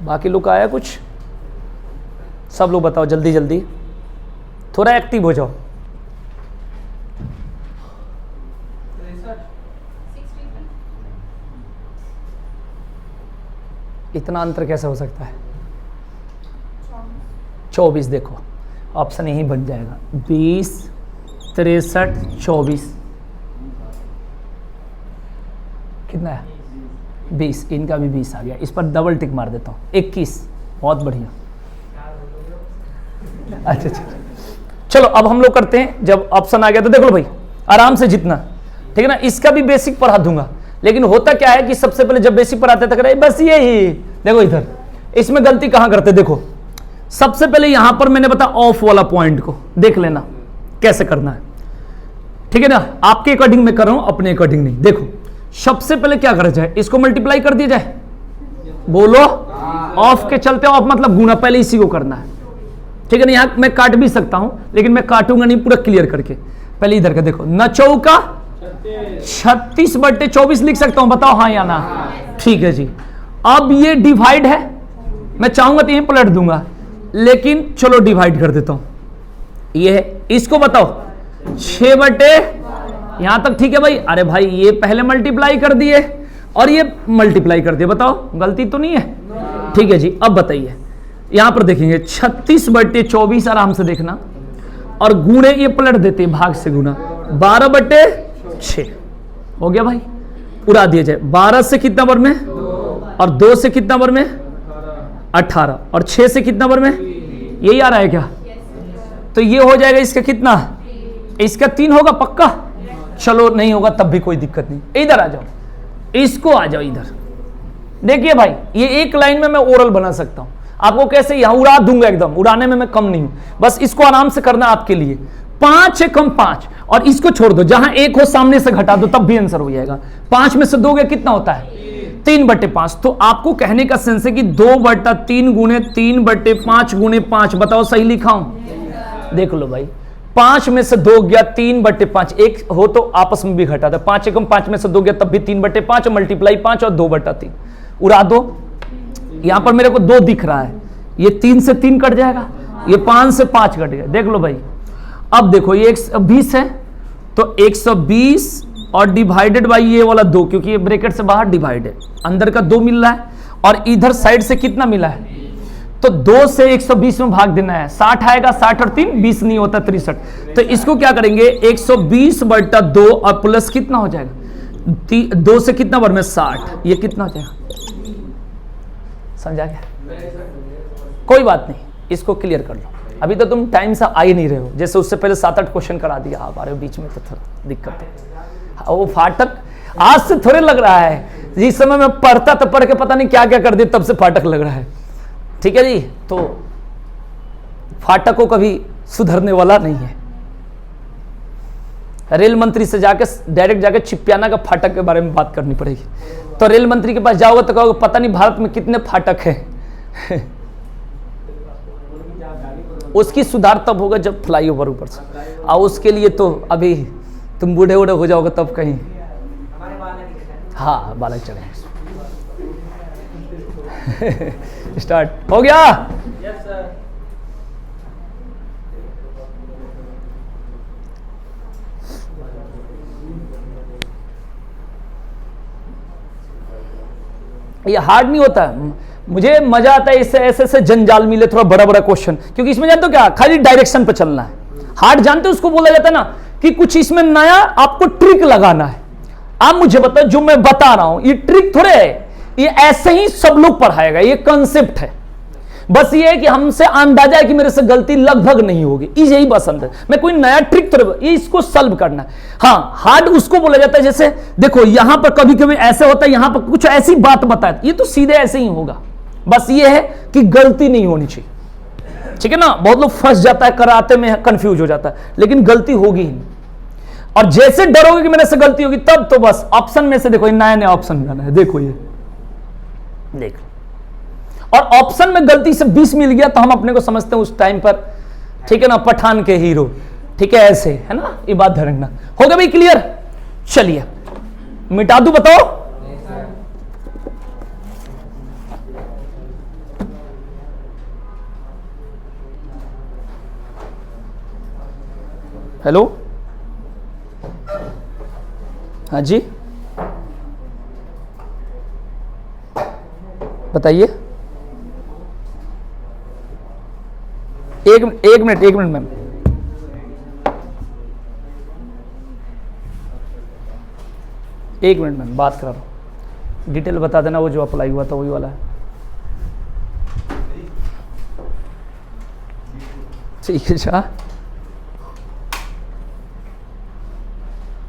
बाकी लोग का आया कुछ? सब लोग बताओ जल्दी जल्दी, थोड़ा एक्टिव हो जाओ। 63। इतना अंतर कैसे हो सकता है? 24 देखो, ऑप्शन यही बन जाएगा, 20 63 24 कितना है? 20। इनका भी 20 आ गया, इस पर डबल टिक मार देता हूँ, 21। बहुत बढ़िया। अच्छा अच्छा चलो अब हम लोग करते हैं, जब ऑप्शन आ गया तो देख लो भाई आराम से जितना, ठीक है ना। इसका भी बेसिक पढ़ा दूंगा, लेकिन होता क्या है कि सबसे पहले जब बेसिक पढ़ाते तक बस ये ही देखो इधर इसमें गलती कहां करते, देखो सबसे पहले यहां पर मैंने बताया ऑफ वाला पॉइंट को देख लेना कैसे करना है, ठीक है ना। आपके अकॉर्डिंग मैं कर रहा हूं, अपने अकॉर्डिंग नहीं। देखो सबसे पहले क्या करा जाए, इसको मल्टीप्लाई कर दिया जाए, बोलो ऑफ के चलते ऑफ मतलब गुना, पहले इसी को करना है, ठीक है ना। यहां मैं काट भी सकता हूं लेकिन मैं काटूंगा नहीं, पूरा क्लियर करके पहले इधर का देखो। न चौका 36/24 लिख सकता हूं, बताओ हाँ या ना, ठीक है जी। अब ये डिवाइड है, मैं चाहूंगा तो यहीं पलट दूंगा, लेकिन चलो डिवाइड कर देता हूं, ये है, इसको बताओ 6/, यहां तक ठीक है भाई। अरे भाई ये पहले मल्टीप्लाई कर दिए और ये मल्टीप्लाई कर दिए, बताओ गलती तो नहीं है, ठीक है जी। अब बताइए यहां पर देखेंगे 36/24 आराम से देखना, और गुणे ये पलट देते हैं भाग से गुना, 12/6 हो गया भाई, उड़ा दिया जाए। 12 से कितना बार में, और 2 से कितना बार में 18, और 6 से कितना बार में, यही आ रहा है क्या, तो ये हो जाएगा इसका कितना, इसका 3 होगा पक्का। चलो नहीं होगा तब भी कोई दिक्कत नहीं, इधर आ जाओ, इसको आ जाओ इधर। देखिए भाई ये एक लाइन में मैं ओरल बना सकता हूं, आपको कैसे यहां उड़ा दूंगा, एकदम उड़ाने में मैं कम नहीं हूं, बस इसको आराम से करना आपके लिए। 5 है कम 5, और इसको छोड़ दो, जहां 1 हो सामने से घटा दो तब भी आंसर हो जाएगा। 5 में से दोगे कितना होता है 3/5, तो आपको कहने का सेंस है कि 2/3 गुणे 3/5 गुणे 5, बताओ सही लिखा हूं, देख लो भाई 5 में से 2 गया 3/5, एक हो तो आपस में भी घटा था, 5 एकम 5 में से 2 गया तब भी 3/5, मल्टीप्लाई 5 और 2/3 उड़ा दो। यहां पर मेरे को 2 दिख रहा है, ये 3 से 3 कट जाएगा, ये 5 से 5 कट गया, देख लो भाई। अब देखो ये 120 है, तो 120 और डिवाइडेड बाई ये वाला 2, क्योंकि ये ब्रैकेट से बाहर डिवाइड है, अंदर का 2 मिल रहा है, और इधर साइड से कितना मिला है, तो 2 से 120 में भाग देना है, 60 आएगा, 60 और 3 20 नहीं होता 63, तो इसको क्या करेंगे 120/2 और प्लस कितना हो जाएगा 2 से कितना बार में 60, ये कितना हो जाएगा, समझा गया, कोई बात नहीं, इसको क्लियर कर लो। अभी तो तुम टाइम से आ ही नहीं रहे हो, जैसे उससे पहले 7-8 क्वेश्चन करा दिया आप आ रहे हो बीच में, तो थोड़ा दिक्कत है। वो फाटक आज से थोड़े लग रहा है, जिस समय मैं पढ़ता तो पढ़ के पता नहीं क्या क्या कर दिया, तब से फाटक लग रहा है, ठीक है जी। तो फाटक को कभी सुधरने वाला नहीं है। रेल मंत्री से जाके डायरेक्ट जाके चिपियाना का फाटक के बारे में बात करनी पड़ेगी, तो रेल मंत्री के पास जाओगे तो कहोगे पता नहीं भारत में कितने फाटक हैं उसकी सुधार तब होगा जब फ्लाईओवर ऊपर से, और उसके लिए तो अभी तुम बूढ़े बूढ़े हो जाओगे तब कहीं, हाँ बालक चढ़े स्टार्ट हो गया। Yes sir. ये हार्ड नहीं होता, मुझे मजा आता है इससे, ऐसे ऐसे जंजाल मिले थोड़ा बड़ा बड़ा क्वेश्चन, क्योंकि इसमें जानते हो क्या, खाली डायरेक्शन पे चलना है। हार्ड जानते हो उसको बोला जाता है ना कि कुछ इसमें नया आपको ट्रिक लगाना है। आप मुझे बताओ जो मैं बता रहा हूं ये ट्रिक थोड़े है, ये ऐसे ही सब लोग पढ़ाएगा, ये कंसेप्ट है। बस ये है कि हमसे अंदाजा है कि मेरे से गलती लगभग नहीं होगी, यही बस अंदर, मैं कोई नया ट्रिक थोड़े, ये इसको सॉल्व करना है। हाँ हार्ड उसको बोला जाता है, जैसे देखो यहां पर कभी कभी ऐसे होता है, यहां पर कुछ ऐसी बात बताए, ये तो सीधे ऐसे ही होगा, बस ये है कि गलती नहीं होनी चाहिए, ठीक है ना। बहुत लोग फंस जाता है कराते में, कंफ्यूज हो जाता है, लेकिन गलती होगी ही नहीं। और जैसे डरोगे कि मेरे से गलती होगी तब तो बस ऑप्शन में से देखो, नया नया ऑप्शन जाना है, देखो ये देख, और ऑप्शन में गलती से 20 मिल गया तो हम अपने को समझते हैं उस टाइम पर, ठीक है ना, पठान के हीरो, ठीक है, ऐसे है ना, ये बात ध्यान रखना। हो गया भाई क्लियर, चलिए मिटा दूं, बताओ। हेलो, हाँ जी बताइए। एक मिनट मैम, एक मिनट मैम, बात कर रहा हूँ, डिटेल बता देना, वो जो अप्लाई हुआ था वही वाला है, ठीक है।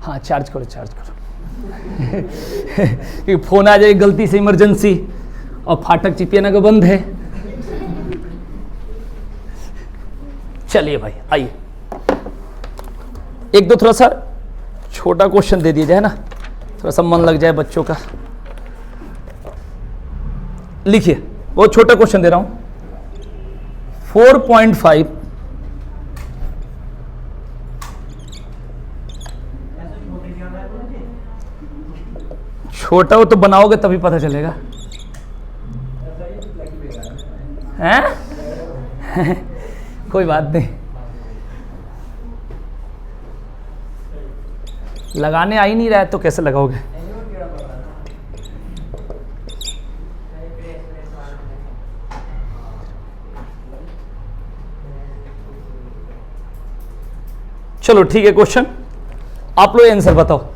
हाँ चार्ज करो चार्ज करो क्योंकि फोन आ जाए गलती से इमरजेंसी और फाटक चिपियाना का बंद है। चलिए भाई आइए, एक दो थोड़ा सा छोटा क्वेश्चन दे दिया जाए ना, थोड़ा सा मन लग जाए बच्चों का। लिखिए, बहुत छोटा क्वेश्चन दे रहा हूं। 4.5 छोटा हो तो बनाओगे तभी पता चलेगा हैं? कोई बात नहीं, लगाने आ ही नहीं रहा है तो कैसे लगाओगे? चलो ठीक है, क्वेश्चन आप लोग आंसर बताओ।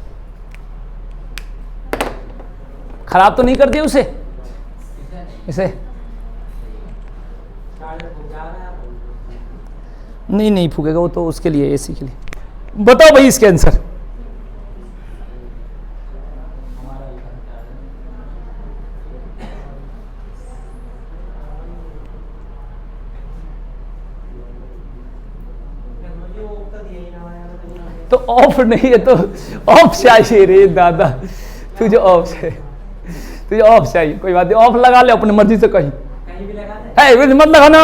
खराब तो नहीं कर दिया उसे इसे? नहीं फूकेगा वो तो उसके लिए, एसी के लिए। बताओ भाई इसके आंसर। तो ऑफ नहीं है तो ऑफ चाहिए रे दादा, तुझे ऑफ चाहिए, तुझे ऑफ चाहिए। कोई बात नहीं, ऑफ लगा ले अपनी मर्जी से, कहीं भी लगा दे, मत लगाना,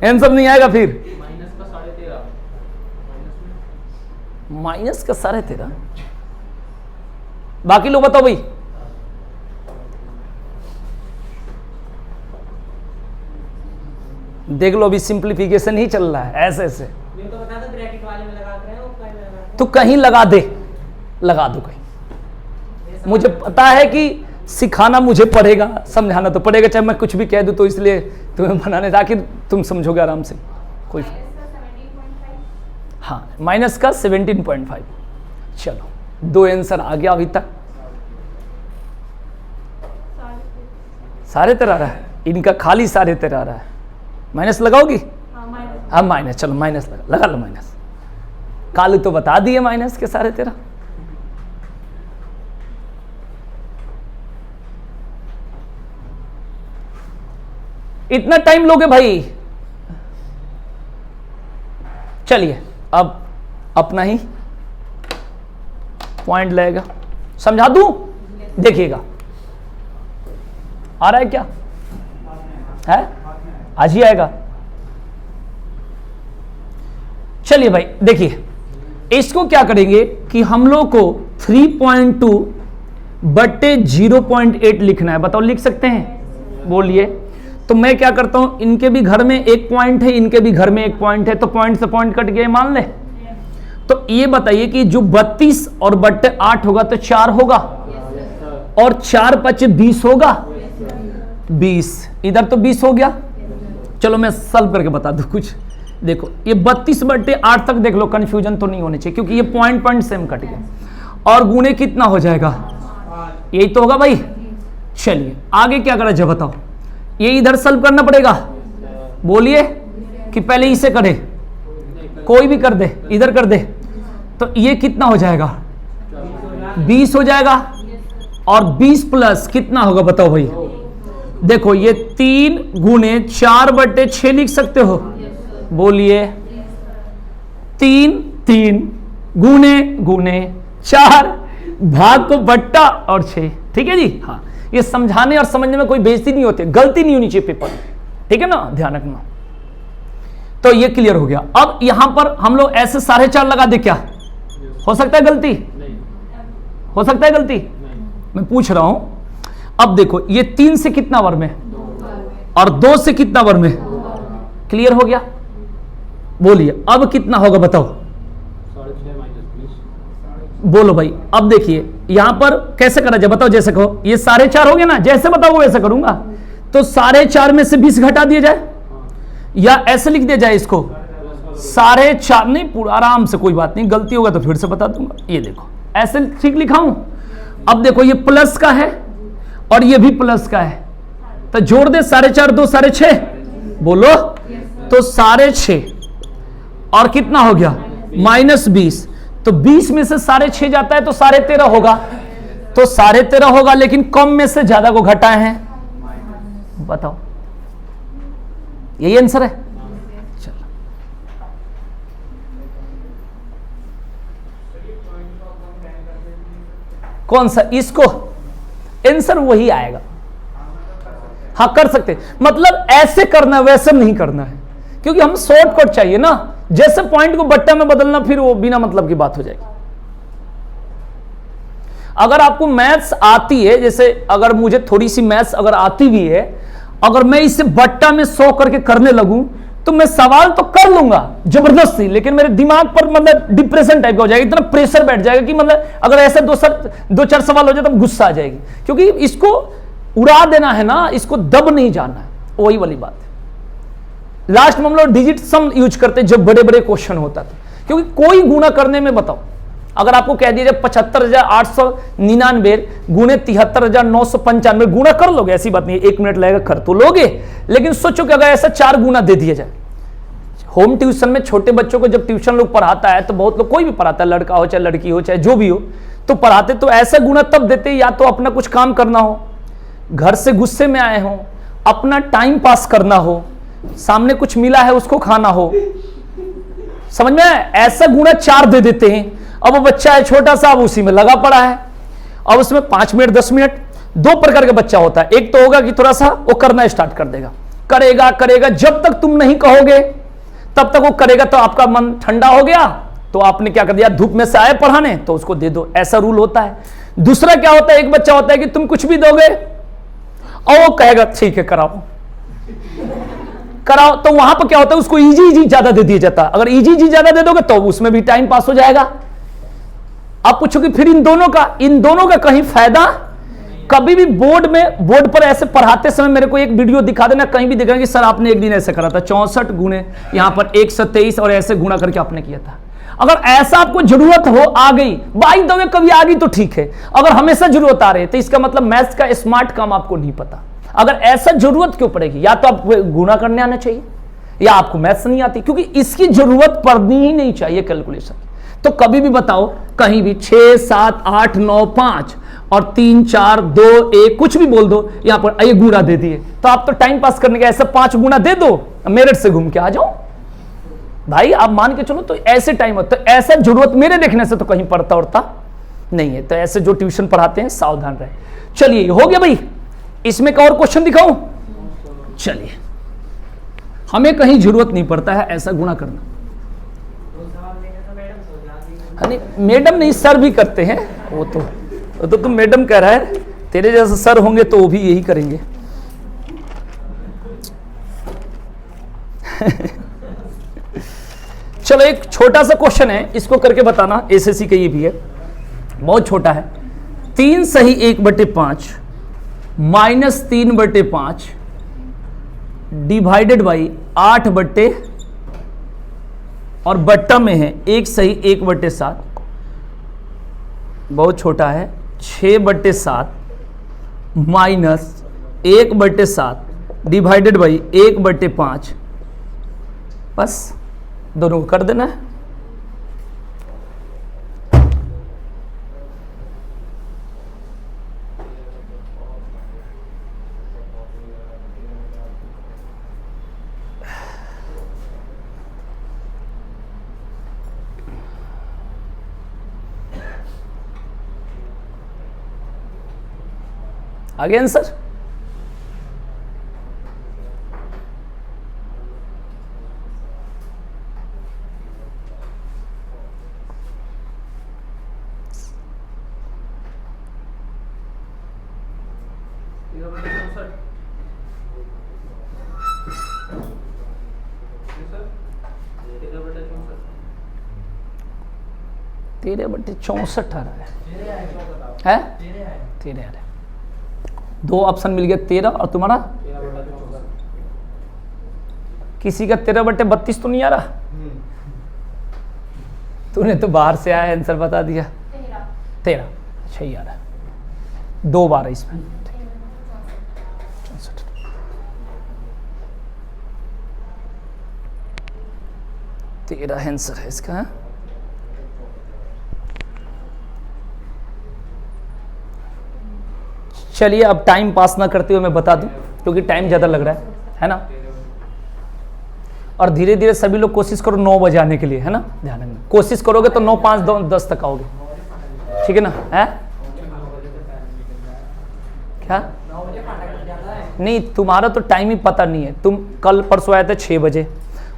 आंसर नहीं आएगा फिर। माइनस का 13.5। बाकी लोग बताओ भाई। देख लो अभी सिंप्लीफिकेशन ही चल रहा है ऐसे ऐसे। तो बता दो ब्रैकेट वाले में लगा रहे हो, तो कहीं लगा दे, लगा दो कहीं। मुझे पता है कि सिखाना मुझे पड़ेगा, समझाना तो पड़ेगा, चाहे मैं कुछ भी कह दूं तो इसलिए तुम्हें बनाने, ताकि तुम समझोगे आराम से। कोई हाँ, माइनस का 17.5। चलो 2 आंसर आ गया अभी तक। 13.5 आ रहा है, इनका खाली 13.5 आ रहा है। माइनस लगाओगी? हाँ माइनस, चलो माइनस लगा लो माइनस। कालू तो बता दिए माइनस के 13.5। इतना टाइम लोगे भाई? चलिए अब अपना ही पॉइंट लगेगा, समझा दूं? देखिएगा आ रहा है क्या है? आज ही आएगा। चलिए भाई देखिए, इसको क्या करेंगे कि हम लोग को 3.2 बट्टे 0.8 लिखना है। बताओ लिख सकते हैं? बोलिए। तो मैं क्या करता हूं, इनके भी घर में एक पॉइंट है, इनके भी घर में एक पॉइंट है, तो पॉइंट से पॉइंट कट गए मान ले। तो ये बताइए कि जो 32 और बट्टे 8 होगा तो 4 होगा, और 4 5 20 होगा, 20 इधर तो 20 हो गया। चलो मैं सॉल्व करके बता दूं कुछ। देखो ये 32 बट्टे 8 तक देख लो, कंफ्यूजन तो नहीं होनी चाहिए क्योंकि ये पॉइंट पॉइंट सेम कट गए। और गुणे कितना हो जाएगा? यही तो होगा भाई। चलिए आगे क्या करा जाए बताओ? ये इधर सॉल्व करना पड़ेगा, बोलिए, कि पहले इसे करे? कोई भी कर दे, इधर कर दे। तो ये कितना हो जाएगा? 20 हो जाएगा। और 20 प्लस कितना होगा बताओ भाई? देखो ये 3 गुणे 4 बट्टे 6 लिख सकते हो, बोलिए। 3 गुणे गुणे 4 भाग को बट्टा और 6। ठीक है जी। हाँ, ये समझाने और समझने में कोई बेइज्जती नहीं होती, गलती नहीं होनी चाहिए पेपर में, ठीक है ना, ध्यान रखना। तो ये क्लियर हो गया। अब यहां पर हम लोग ऐसे 4.5 लगा दे, क्या हो सकता है गलती? हो सकता है गलती? मैं पूछ रहा हूं। अब देखो ये 3 से कितना वर्ग में, और 2 से कितना वर्ग में, क्लियर हो गया? बोलिए अब कितना होगा बताओ? बोलो भाई। अब देखिए यहां पर कैसे करा जाए बताओ? जैसे कहो ये 4.5 हो गया ना, जैसे बताओ वैसे करूंगा। तो 4.5 में से 20 घटा दिया जाए, या ऐसे लिख दिया जाए इसको 4.5? नहीं, पूरा आराम से, कोई बात नहीं, गलती होगा तो फिर से बता दूंगा। ये देखो ऐसे ठीक लिखा हूं। अब देखो ये प्लस का है और ये भी प्लस का है, तो जोड़ दे 4.5 2 6.5, बोलो। तो 6.5 और कितना हो गया? -20। तो 20 में से 6.5 जाता है तो 13.5 होगा, तो 13.5 होगा, लेकिन कम में से ज्यादा को घटाए हैं, बताओ यही आंसर है। चलो कौन सा, इसको आंसर वही आएगा। हाँ कर सकते, मतलब ऐसे करना है वैसे नहीं करना है, क्योंकि हम शॉर्टकट चाहिए ना, जैसे पॉइंट को बट्टा में बदलना फिर वो बिना मतलब की बात हो जाएगी। अगर आपको मैथ्स आती है, जैसे अगर मुझे थोड़ी सी मैथ्स अगर आती भी है, अगर मैं इसे बट्टा में 100 करके करने लगूं तो मैं सवाल तो कर लूंगा जबरदस्ती, लेकिन मेरे दिमाग पर मतलब डिप्रेशन टाइप का हो जाएगा, इतना प्रेशर बैठ जाएगा कि मतलब अगर ऐसे 2-4 सवाल हो जाए तो गुस्सा आ जाएगी, क्योंकि इसको उड़ा देना है ना, इसको दब नहीं जाना है, वही वाली बात है। लास्ट में हम लोग डिजिट सम यूज करते जब बड़े बड़े क्वेश्चन होता था, क्योंकि कोई गुणा करने में बताओ, अगर आपको कह दिया जाए 75,899 गुणे 73,995 गुणा कर लोगे, ऐसी बात नहीं है, 1 मिनट लगेगा कर तो लोगे, लेकिन सोचो कि अगर ऐसा 4 गुना दे दिया जाए। होम ट्यूशन में छोटे बच्चों को जब ट्यूशन लोग पढ़ाता है तो बहुत लोग, कोई भी पढ़ाता है, लड़का हो चाहे लड़की हो चाहे जो भी हो, तो पढ़ाते तो ऐसा गुना तब देते या तो अपना कुछ काम करना हो, घर से गुस्से में आए हो, अपना टाइम पास करना हो, सामने कुछ मिला है उसको खाना हो, समझ में आया, ऐसा गुना 4 दे देते हैं। अब वो बच्चा है छोटा सा, अब उसी में लगा पड़ा है, अब उसमें 5 मिनट 10 मिनट, 2 प्रकार का बच्चा होता है, एक तो होगा कि थोड़ा सा वो करना स्टार्ट कर देगा, करेगा करेगा, जब तक तुम नहीं कहोगे तब तक वो करेगा, तो आपका मन ठंडा हो गया तो आपने क्या कर दिया, धूप में से आए पढ़ाने तो उसको दे दो, ऐसा रूल होता है। दूसरा क्या होता है, एक बच्चा होता है कि तुम कुछ भी दोगे और वो कहेगा ठीक है कराओ कराओ, तो वहां पर क्या होता है, उसको इजी ज्यादा दे दिया जाता है। अगर इजी ज्यादा दे दोगे तो उसमें भी टाइम पास हो जाएगा। आप पूछोगे फिर इन दोनों का कहीं फायदा, कभी भी बोर्ड पर ऐसे पढ़ाते समय मेरे को एक वीडियो दिखा देना, कहीं भी दिखाना कि सर आपने एक दिन ऐसे करा था 64 गुणे यहां पर 123 और ऐसे गुणा करके आपने किया था। अगर ऐसा आपको जरूरत हो, आ गई बाई द वे कभी आ गई तो ठीक है, अगर हमेशा जरूरत आ रही है तो इसका मतलब मैथ्स का स्मार्ट काम आपको नहीं पता। अगर ऐसा जरूरत क्यों पड़ेगी, या तो आपको गुणा करने आना चाहिए या आपको मैथ्स नहीं आती, क्योंकि इसकी जरूरत पड़नी ही नहीं चाहिए कैलकुलेशन। तो कभी भी बताओ, कहीं भी 6 7 8 9 5 और 3 4 2 1 कुछ भी बोल दो, यहां पर ये गुणा दे दिए, तो आप तो टाइम पास करने के ऐसा 5 गुणा दे दो, मेरठ से घूम के आ जाओ भाई, आप मान के चलो। तो ऐसे टाइम होता है, ऐसा जरूरत मेरे देखने से तो कहीं पड़ता उड़ता नहीं है, तो ऐसे जो ट्यूशन पढ़ाते हैं सावधान रहे। चलिए हो गया भाई, इसमें एक और क्वेश्चन दिखाऊं, चलिए, हमें कहीं जरूरत नहीं पड़ता है ऐसा गुणा करना। मैडम नहीं सर भी करते हैं, वो तो तुम मैडम कह रहा है, तेरे जैसे सर होंगे तो वो भी यही करेंगे। चलो एक छोटा सा क्वेश्चन है, इसको करके बताना, एसएससी का ये भी है, बहुत छोटा है। 3 सही 1/5 माइनस 3/5 डिवाइडेड बाई 8 और बट्टा में है 1 सही 1/7, बहुत छोटा है, 6/7 माइनस 1/7 डिवाइडेड बाई 1/5, बस दोनों को कर देना है। आगे आंसर, तेरह बटे 64 आ रहा है, 13 आ रहा है। 2 ऑप्शन मिल गया, 13 और तुम्हारा किसी का 13/32 तो नहीं आ रहा, तूने तो बाहर से आया आंसर बता दिया, 13 अच्छा ही आ रहा है, 2 बार है इसमें, 13 आंसर है इसका। चलिए अब टाइम पास ना करते हुए मैं बता दूं, क्योंकि टाइम ज़्यादा लग रहा है ना। और धीरे धीरे सभी लोग कोशिश करो 9 बजे आने के लिए, है ना। ध्यान में कोशिश करोगे तो 9, 5, 10 तक आओगे, ठीक है ना। है क्या नहीं, तुम्हारा तो टाइम ही पता नहीं है। तुम कल परसों आए थे 6 बजे,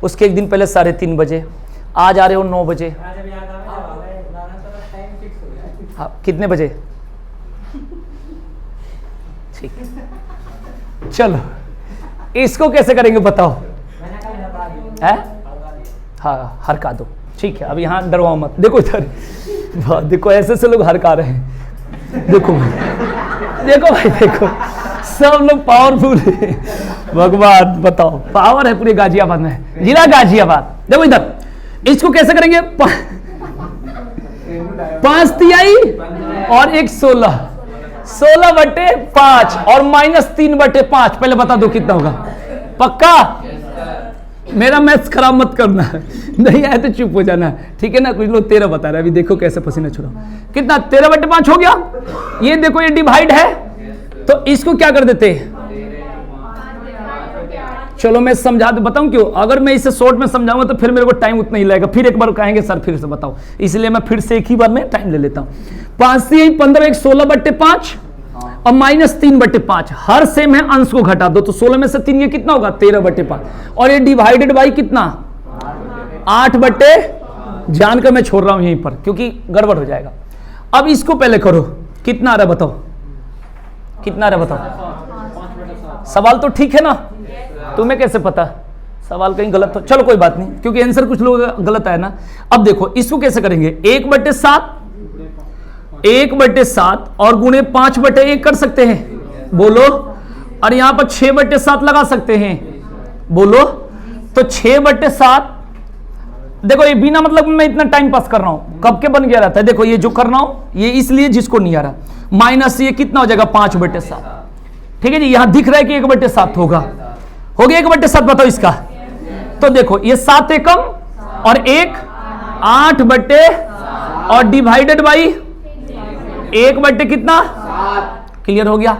उसके एक दिन पहले 3:30 बजे, आज आ रहे हो 9 बजे। हाँ, कितने बजे? ठीक, चलो इसको कैसे करेंगे बताओ। है हाँ, हरका दो, ठीक है। अब यहाँ डरवाओ मत, देखो इधर, देखो ऐसे से लोग हरका रहे हैं, देखो देखो भाई, देखो सब लोग पावरफुल है। भगवान बताओ, पावर है पूरे गाजियाबाद में, जिला गाजियाबाद। देखो इधर, इसको कैसे करेंगे? 5 तिहाई और 1 16, 16/5 और -3/5। पहले बता दो कितना होगा, पक्का? मेरा मैथ्स खराब मत करना, नहीं आए तो चुप हो जाना, ठीक है ना। कुछ लोग 13 बता रहे हैं, अभी देखो कैसे पसीना छुड़ा। कितना? 13/5 हो गया। ये देखो ये डिवाइड है, तो इसको क्या कर देते? चलो मैं समझा दे, बताऊं क्यों? अगर मैं इसे शॉर्ट में समझाऊंगा तो फिर मेरे को टाइम उतना ही लगेगा, फिर एक बार कहेंगे सर फिर से बताओ, इसलिए मैं फिर से एक ही बार में टाइम ले लेता हूं। 5 से 15, 1 16/5 और -3/5, हर सेम है, अंश को घटा दो, तो 16 में से 3 ये कितना होगा? 13/5। और ये डिवाइडेड बाई कितना? 8/, जानकर मैं छोड़ रहा हूं यहीं पर क्योंकि गड़बड़ हो जाएगा। अब इसको पहले करो, कितना आ रहा बताओ, कितना आ रहा बताओ। सवाल तो ठीक है ना, तुम्हें कैसे पता सवाल कहीं गलत हो? चलो कोई बात नहीं, क्योंकि आंसर कुछ लोग गलत आया ना। अब देखो इसको कैसे करेंगे, 1/7, 1/7 और गुणे 5/1 कर सकते हैं, बोलो। और यहां पर 6/7 लगा सकते हैं, बोलो। तो 6/7, देखो ये बिना मतलब मैं इतना टाइम पास कर रहा हूं, कब के बन गया रहता है। देखो ये जो कर रहा हूं ये इसलिए जिसको नहीं आ रहा, माइनस ये कितना हो जाएगा? 5/7, ठीक है जी। यहां दिख रहा है कि 1/7 होगा, हो गया 1/7। बताओ इसका, तो देखो ये 7 एकम और 1 8 और डिवाइडेड बाई 1 कितना? क्लियर हो गया।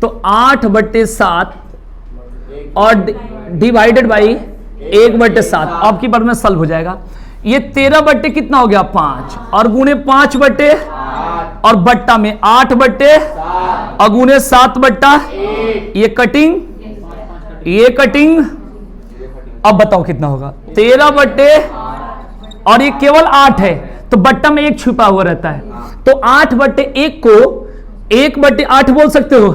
तो 8/7 और डिवाइडेड बाई 1/7, अब की बार में सॉल्व हो जाएगा। ये 13 कितना हो गया? 5 और गुणे 5 और बट्टा में 8 और गुणे 7 ये कटिंग, ये कटिंग। अब बताओ कितना होगा? 13 और ये केवल 8 है, तो बट्टा में 1 छुपा हुआ रहता है, तो 8/1 को 1/8 बोल सकते हो।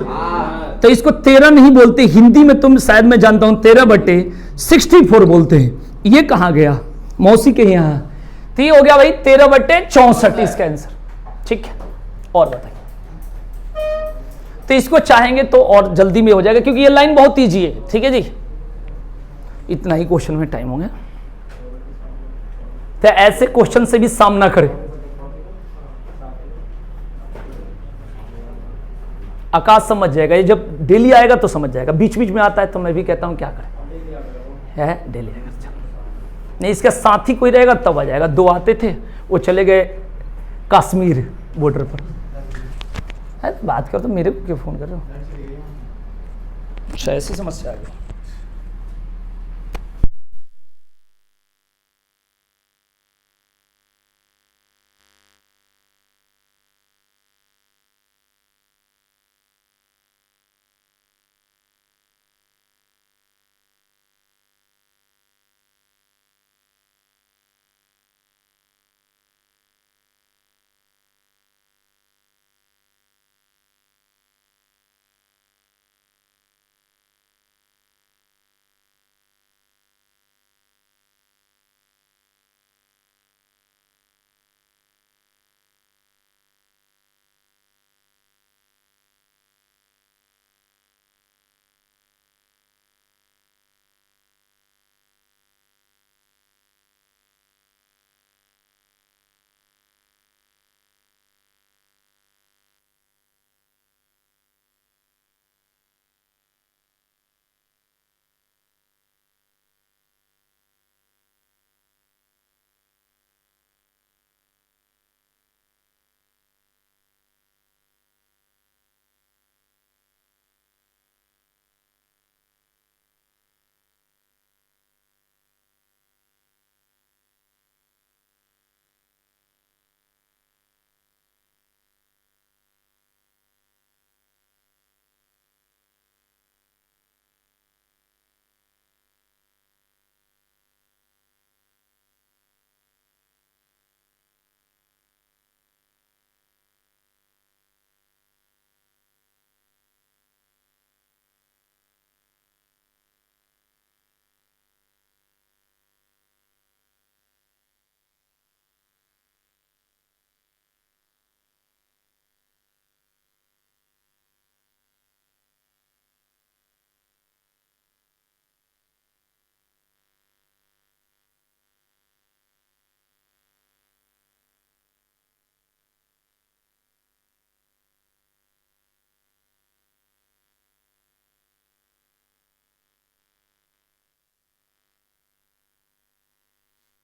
तो इसको 13 नहीं बोलते, हिंदी में तुम शायद मैं जानता हूं 13/64 बोलते हैं। ये कहां गया? मौसी के यहां। तो ये हो गया भाई 13/64 इसका आंसर, ठीक है। और बताइए, तो इसको चाहेंगे तो और जल्दी में हो जाएगा, क्योंकि ये लाइन बहुत ईजी है, ठीक है जी। इतना ही क्वेश्चन में टाइम हो गया, तो ऐसे क्वेश्चन से भी सामना करें। आकाश समझ जाएगा, ये जब डेली आएगा तो समझ जाएगा, बीच बीच में आता है तो मैं भी कहता हूं क्या करें, है डेली आएगा। नहीं इसका साथी कोई रहेगा तब आ जाएगा। 2 आते थे, वो चले गए कश्मीर बॉर्डर पर। है बात कर तो मेरे को क्यों फोन कर रहे हो? अच्छा ऐसी समस्या आ गई।